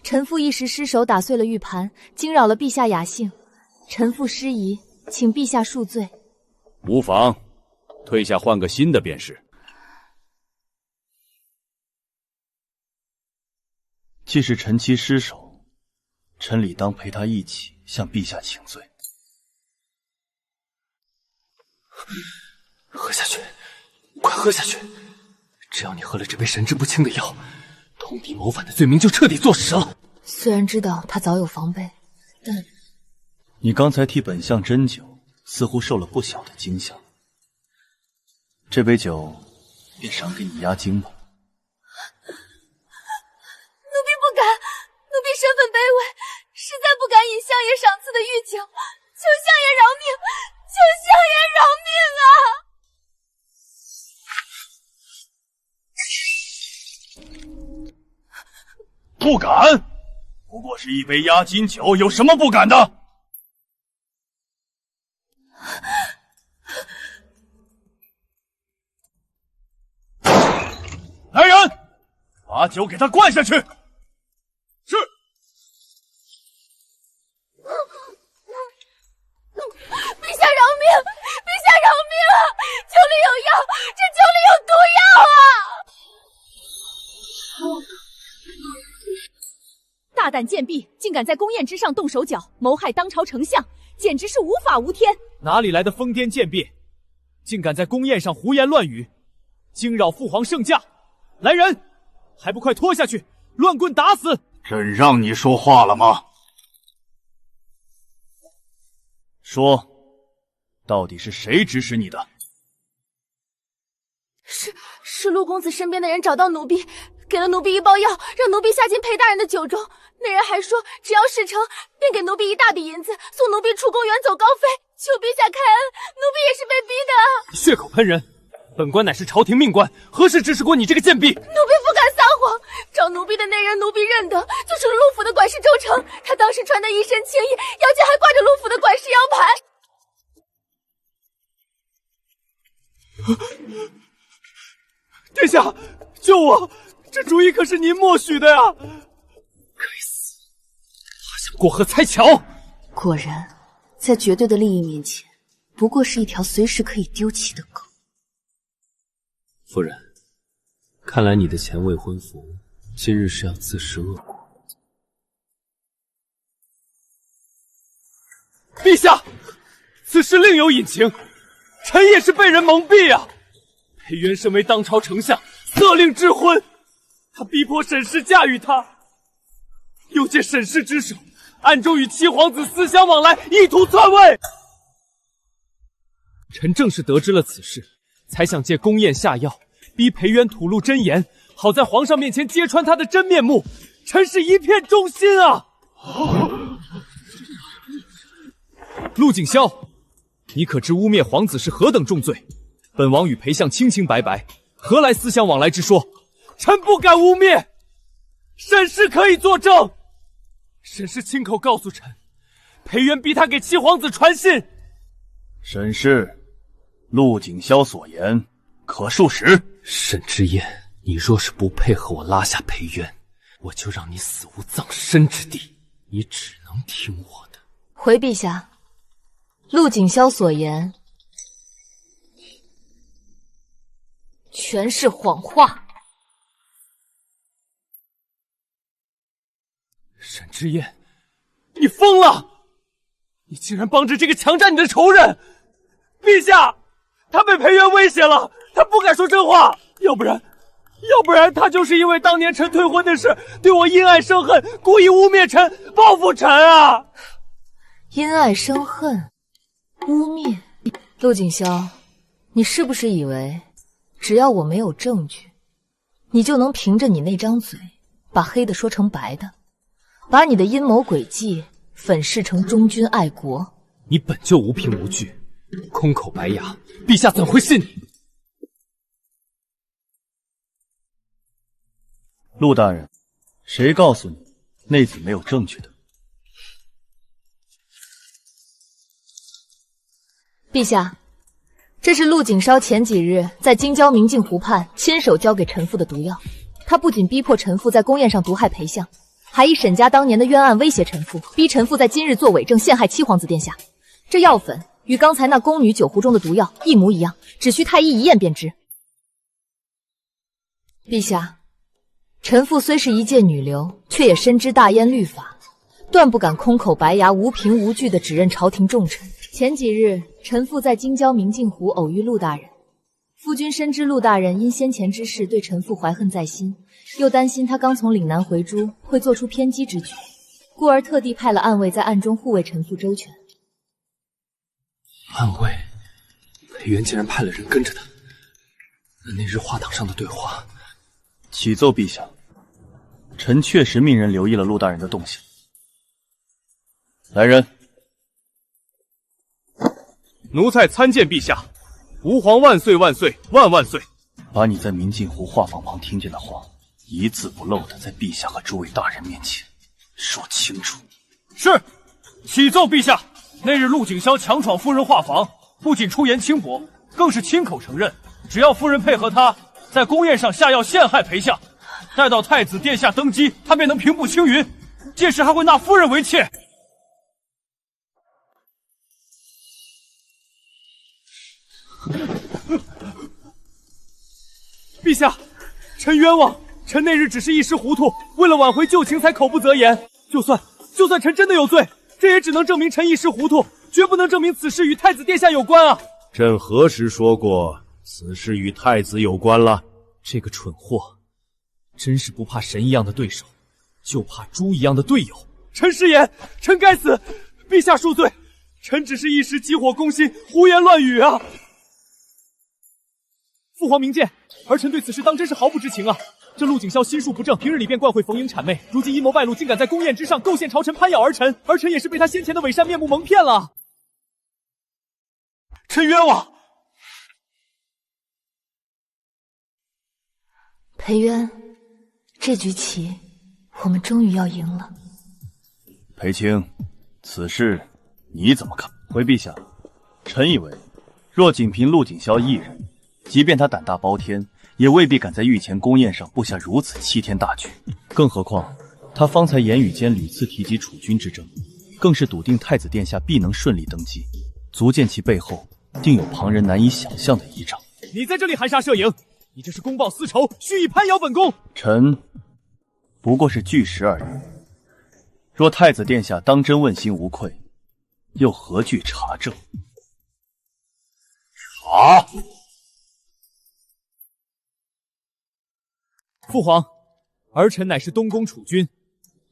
臣妇一时失手打碎了玉盘，惊扰了陛下雅兴，臣妇失仪，请陛下恕罪。无妨，退下换个新的便是。既是臣妻失手，臣理当陪她一起向陛下请罪。喝下去，快喝下去！只要你喝了这杯神志不清的药，通敌谋反的罪名就彻底坐实了。虽然知道他早有防备，但你刚才替本相斟酒，似乎受了不小的惊吓。这杯酒便赏给你压惊吧。奴婢不敢，奴婢身份卑微，实在不敢饮相爷赏赐的御酒，求相爷饶命，求相爷饶命啊！不敢，不过是一杯压惊酒，有什么不敢的？来人，把酒给他灌下去。是。陛下饶命！陛下饶命啊！酒里有药，这酒里有毒药啊！大胆贱婢，竟敢在宫宴之上动手脚，谋害当朝丞相，简直是无法无天！哪里来的疯癫贱婢，竟敢在宫宴上胡言乱语，惊扰父皇圣驾！来人，还不快拖下去，乱棍打死！朕让你说话了吗？说，到底是谁指使你的？是陆公子身边的人找到奴婢，给了奴婢一包药，让奴婢下进裴大人的酒中。那人还说，只要事成，便给奴婢一大笔银子，送奴婢出宫远走高飞。求陛下开恩，奴婢也是被逼的。血口喷人！本官乃是朝廷命官，何时指使过你这个贱婢？奴婢不敢撒谎，找奴婢的那人，奴婢认得，就是陆府的管事周成。他当时穿得一身青衣，腰间还挂着陆府的管事腰牌。殿下，救我！这主意可是您默许的呀！该死，他想过河拆桥。果然，在绝对的利益面前，不过是一条随时可以丢弃的狗。夫人，看来你的前未婚夫今日是要自食恶果。陛下，此事另有隐情，臣也是被人蒙蔽啊！裴渊身为当朝丞相，色令之婚，他逼迫沈氏嫁与他，又借沈氏之手，暗中与七皇子私相往来，意图篡位。臣正是得知了此事，才想借宫宴下药，逼裴渊吐露真言，好在皇上面前揭穿他的真面目。臣是一片忠心啊！陆景霄，你可知污蔑皇子是何等重罪？本王与裴相清清白白，何来私相往来之说？臣不敢污蔑，沈氏可以作证。沈氏亲口告诉臣，裴渊逼他给七皇子传信。沈氏，陆景霄所言可属实？沈之燕，你若是不配合我拉下裴渊，我就让你死无葬身之地。你只能听我的。回陛下，陆景霄所言全是谎话。沈之燕，你疯了！你竟然帮着这个强占你的仇人！陛下，他被裴渊威胁了，他不敢说真话，要不然他就是因为当年臣退婚的事对我因爱生恨，故意污蔑臣，报复臣啊！因爱生恨，污蔑。陆景霄，你是不是以为只要我没有证据，你就能凭着你那张嘴把黑的说成白的，把你的阴谋诡计粉饰成忠君爱国？你本就无凭无据，空口白牙，陛下怎会信你？陆大人，谁告诉你那嘴没有证据的？陛下，这是陆景烧前几日在京郊明镜湖畔亲手交给臣妇的毒药。他不仅逼迫臣妇在宫宴上毒害裴相，还以沈家当年的冤案威胁臣妇，逼臣妇在今日作伪证陷害七皇子殿下。这药粉与刚才那宫女酒壶中的毒药一模一样，只需太医一验便知。陛下，臣妇虽是一介女流，却也深知大燕律法，断不敢空口白牙、无凭无据地指认朝廷重臣。前几日，臣妇在京郊明镜湖偶遇陆大人，夫君深知陆大人因先前之事对臣妇怀恨在心，又担心他刚从岭南回诸会做出偏激之举，故而特地派了暗卫在暗中护卫臣妇周全。暗卫？裴渊竟然派了人跟着他？那日画档上的对话……启奏陛下，臣确实命人留意了陆大人的动向。来人！奴才参见陛下。吾皇万岁万岁万万岁！把你在明镜湖画舫旁听见的话，一字不漏的在陛下和诸位大人面前说清楚。是，启奏陛下。那日陆景霄强闯夫人画舫，不仅出言轻薄，更是亲口承认，只要夫人配合他，在宫宴上下药陷害裴相，待到太子殿下登基，他便能平步青云，届时还会纳夫人为妾。陛下，臣冤枉，臣那日只是一时糊涂，为了挽回旧情才口不择言。就算臣真的有罪，这也只能证明臣一时糊涂，绝不能证明此事与太子殿下有关啊！朕何时说过此事与太子有关了？这个蠢货，真是不怕神一样的对手，就怕猪一样的队友。臣失言，臣该死，陛下恕罪，臣只是一时急火攻心，胡言乱语啊！父皇明鉴，儿臣对此事当真是毫不知情啊！这陆景霄心术不正，平日里便惯会逢迎谄媚，如今阴谋败露，竟敢在宫宴之上构陷朝臣，攀咬儿臣，儿臣也是被他先前的伪善面目蒙骗了。臣冤枉！裴渊，这局棋我们终于要赢了。裴青，此事你怎么看？回陛下，臣以为，若仅凭陆景霄一人，即便他胆大包天，也未必敢在御前宫宴上布下如此欺天大局。更何况，他方才言语间屡次提及储君之争，更是笃定太子殿下必能顺利登基，足见其背后定有旁人难以想象的依仗。你在这里含沙射影，你这是公报私仇，蓄意攀咬本宫。臣不过是据实而已。若太子殿下当真问心无愧，又何惧查证？查！父皇，儿臣乃是东宫储君，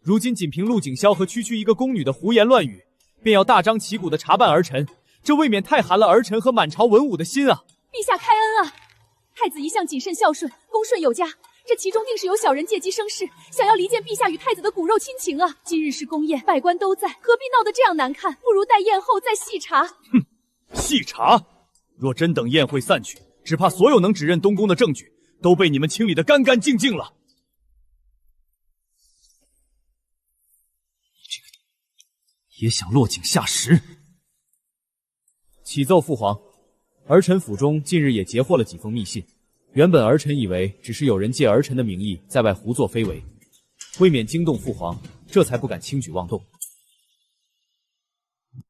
如今仅凭陆景霄和区区一个宫女的胡言乱语，便要大张旗鼓的查办儿臣，这未免太寒了儿臣和满朝文武的心啊！陛下开恩啊！太子一向谨慎孝顺，恭顺有加，这其中定是有小人借机生事，想要离间陛下与太子的骨肉亲情啊！今日是宫宴，百官都在，何必闹得这样难看？不如待宴后再细查。哼，细查！若真等宴会散去，只怕所有能指认东宫的证据都被你们清理得干干净净了。你这个也想落井下石？启奏父皇，儿臣府中近日也截获了几封密信。原本儿臣以为只是有人借儿臣的名义在外胡作非为，未免惊动父皇，这才不敢轻举妄动。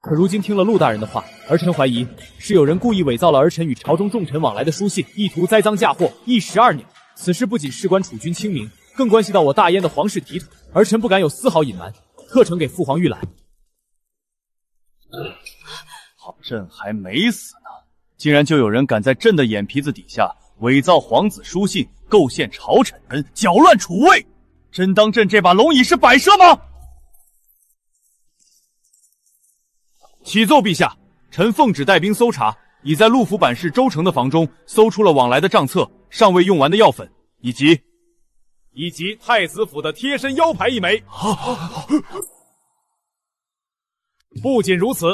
可如今听了陆大人的话，儿臣怀疑是有人故意伪造了儿臣与朝中重臣往来的书信，意图栽赃嫁祸，一石二鸟。此事不仅事关储君清明，更关系到我大燕的皇室体统，儿臣不敢有丝毫隐瞒，特呈给父皇预览。好，朕还没死呢，竟然就有人敢在朕的眼皮子底下伪造皇子书信，构陷朝臣，搅乱储位，真当朕这把龙椅是摆设吗？启奏陛下，臣奉旨带兵搜查，已在陆府版事州城的房中搜出了往来的账册、尚未用完的药粉，以及太子府的贴身腰牌一枚。不仅如此，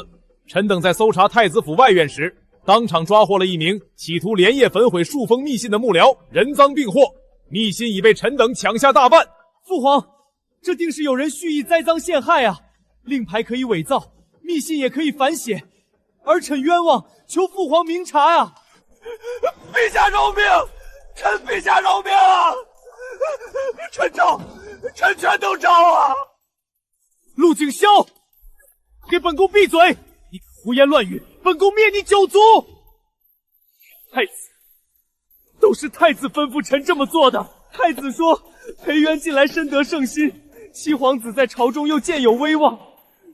臣等在搜查太子府外院时，当场抓获了一名企图连夜焚毁数封密信的幕僚，人赃并获，密信已被臣等抢下大半。父皇，这定是有人蓄意栽赃陷害啊！令牌可以伪造，密信也可以反写，儿臣冤枉，求父皇明察啊！陛下饶命！臣陛下饶命啊！臣招，臣全都招啊！陆景霄，给本宫闭嘴！你胡言乱语，本宫灭你九族！太子，都是太子吩咐臣这么做的。太子说，裴渊近来深得圣心，七皇子在朝中又渐有威望，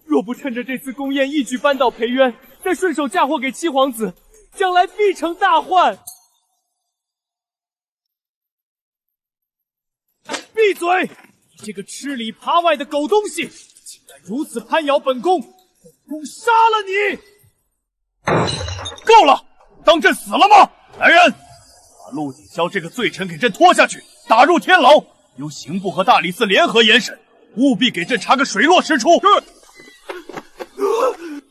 若不趁着这次宫宴一举扳倒裴渊，再顺手嫁祸给七皇子，将来必成大患。闭嘴！你这个吃里扒外的狗东西，竟敢如此攀咬本宫！本宫杀了你！够了！当朕死了吗？来人，把陆景霄这个罪臣给朕拖下去，打入天牢，由刑部和大理寺联合严审，务必给朕查个水落石出。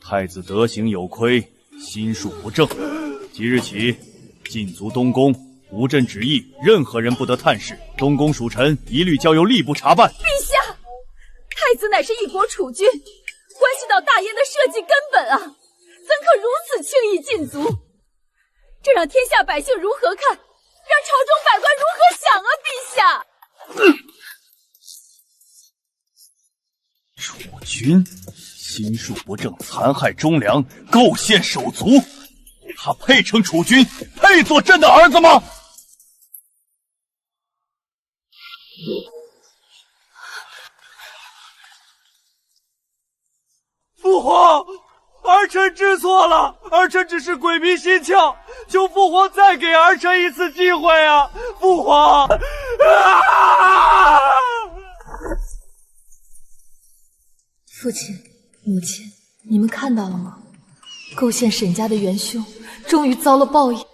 太子德行有亏，心术不正，即日起禁足东宫，无朕旨意，任何人不得探视。东宫属臣一律交由吏部查办。陛下，太子乃是一国储君，关系到大燕的社稷根本啊，怎可如此轻易禁足？这让天下百姓如何看？让朝中百官如何想啊，陛下！储君心术不正，残害忠良，构陷手足，他配称储君，配做朕的儿子吗？父皇，儿臣知错了，儿臣只是鬼迷心窍，求父皇再给儿臣一次机会啊！父皇，父亲、母亲，你们看到了吗？构陷沈家的元凶终于遭了报应。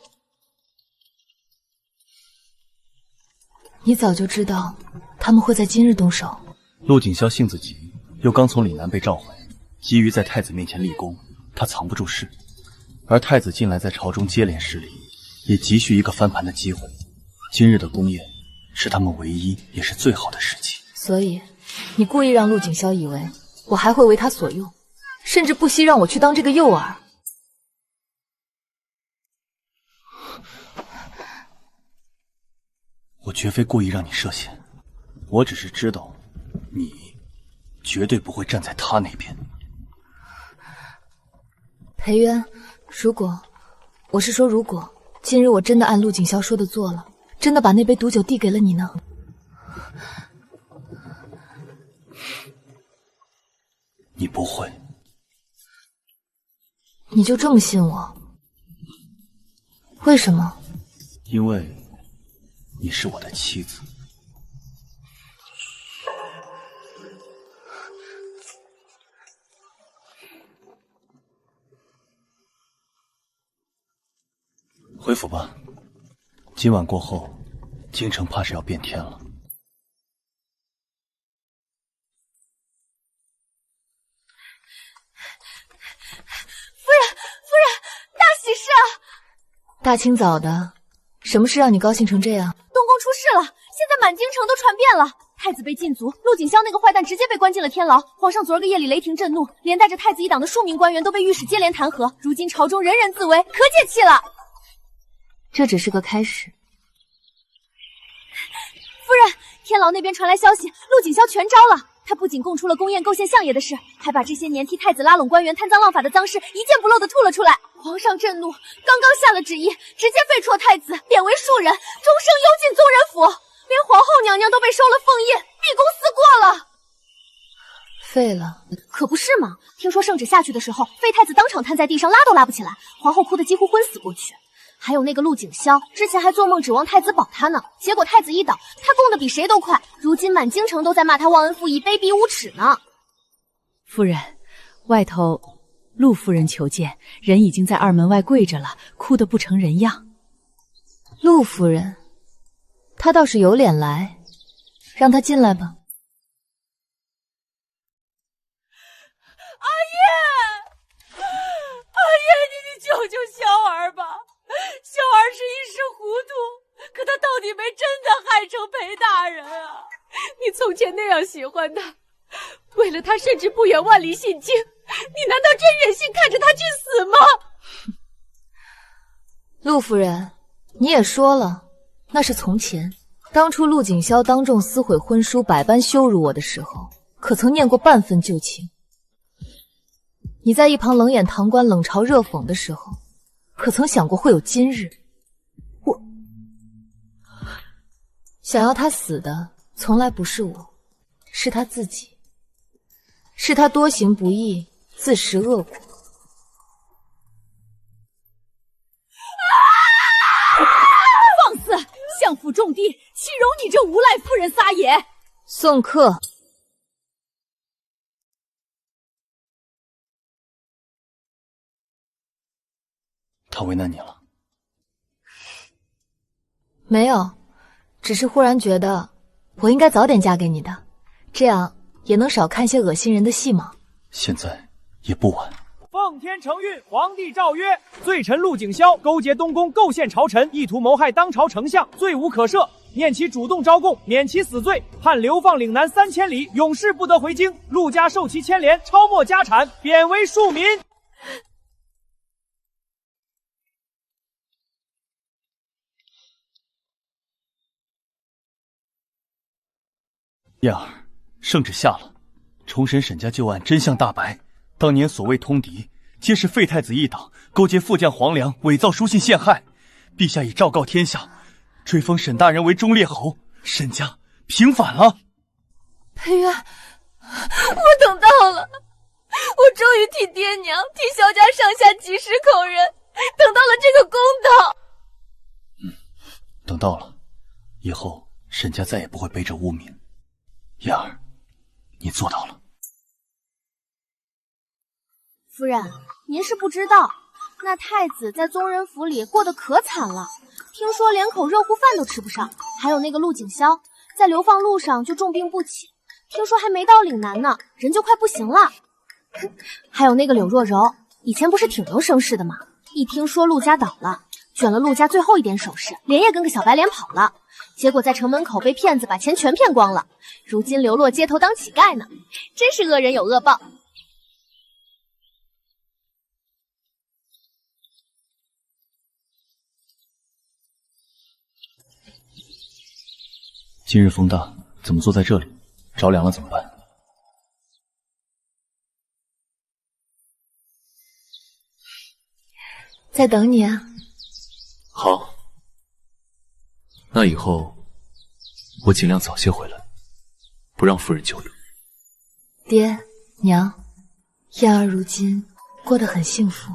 你早就知道他们会在今日动手。陆景霄性子急，又刚从岭南被召回，急于在太子面前立功，他藏不住事。而太子近来在朝中接连失礼，也急需一个翻盘的机会。今日的宫宴是他们唯一也是最好的时机。所以，你故意让陆景霄以为我还会为他所用，甚至不惜让我去当这个诱饵。我绝非故意让你涉险，我只是知道，你绝对不会站在他那边。裴渊，如果今日我真的按陆景霄说的做了，真的把那杯毒酒递给了你呢？你不会。你就这么信我？为什么？因为你是我的妻子。回府吧，今晚过后，京城怕是要变天了。夫人，大喜事啊！大清早的，什么事让你高兴成这样？东宫出事了，现在满京城都传遍了。太子被禁足，陆景霄那个坏蛋直接被关进了天牢。皇上昨儿个夜里雷霆震怒，连带着太子一党的数名官员都被御史接连弹劾。如今朝中人人自危，可解气了。这只是个开始。夫人，天牢那边传来消息，陆景霄全招了。他不仅供出了宫宴构陷相爷的事，还把这些年替太子拉拢官员贪赃枉法的脏事一件不漏的吐了出来。皇上震怒，刚刚下了旨意，直接废黜太子，贬为庶人，终生幽禁宗人府。连皇后娘娘都被收了凤印，毕恭思过了。废了？可不是嘛！听说圣旨下去的时候，废太子当场瘫在地上，拉都拉不起来，皇后哭得几乎昏死过去。还有那个陆景霄，之前还做梦指望太子保他呢，结果太子一倒，他供得比谁都快。如今满京城都在骂他忘恩负义、卑鄙无耻呢。夫人，外头陆夫人求见，人已经在二门外跪着了，哭得不成人样。陆夫人，她倒是有脸来，让她进来吧。阿爷，你救救小儿吧！小儿是一时糊涂，可他到底没真的害成裴大人啊！你从前那样喜欢他，为了他甚至不远万里信京，你难道真忍心看着他去死吗？陆夫人，你也说了，那是从前。当初陆景霄当众撕毁婚书，百般羞辱我的时候，可曾念过半分旧情？你在一旁冷眼旁观、冷嘲热讽的时候，可曾想过会有今日？我想要他死的从来不是我，是他自己，是他多行不义，自食恶果。放肆！相府重地，岂容你这无赖妇人撒野？送客。他为难你了？没有，只是忽然觉得我应该早点嫁给你的，这样也能少看些恶心人的戏码。现在也不晚。奉天承运，皇帝诏曰：罪臣陆景霄勾结东宫，构陷朝臣，意图谋害当朝丞相，罪无可赦。念其主动招供，免其死罪，判流放岭南3000里，永世不得回京。陆家受其牵连，抄没家产，贬为庶民。燕儿，圣旨下了，重审沈家旧案，真相大白。当年所谓通敌，皆是废太子一党勾结副将黄良，伪造书信陷害。陛下已昭告天下，追封沈大人为忠烈侯，沈家平反了。裴元，我等到了，我终于替爹娘、替萧家上下几十口人等到了这个公道。等到了，以后沈家再也不会背着污名。燕儿，你做到了。夫人，您是不知道，那太子在宗人府里过得可惨了，听说连口热乎饭都吃不上。还有那个陆景霄，在流放路上就重病不起，听说还没到岭南呢，人就快不行了。还有那个柳若柔，以前不是挺能生事的吗？一听说陆家倒了，卷了陆家最后一点首饰，连夜跟个小白脸跑了。结果在城门口被骗子把钱全骗光了，如今流落街头当乞丐呢，真是恶人有恶报。今日风大，怎么坐在这里？着凉了怎么办？在等你啊。好，那以后我尽量早些回来，不让夫人久等。爹娘，燕儿如今过得很幸福。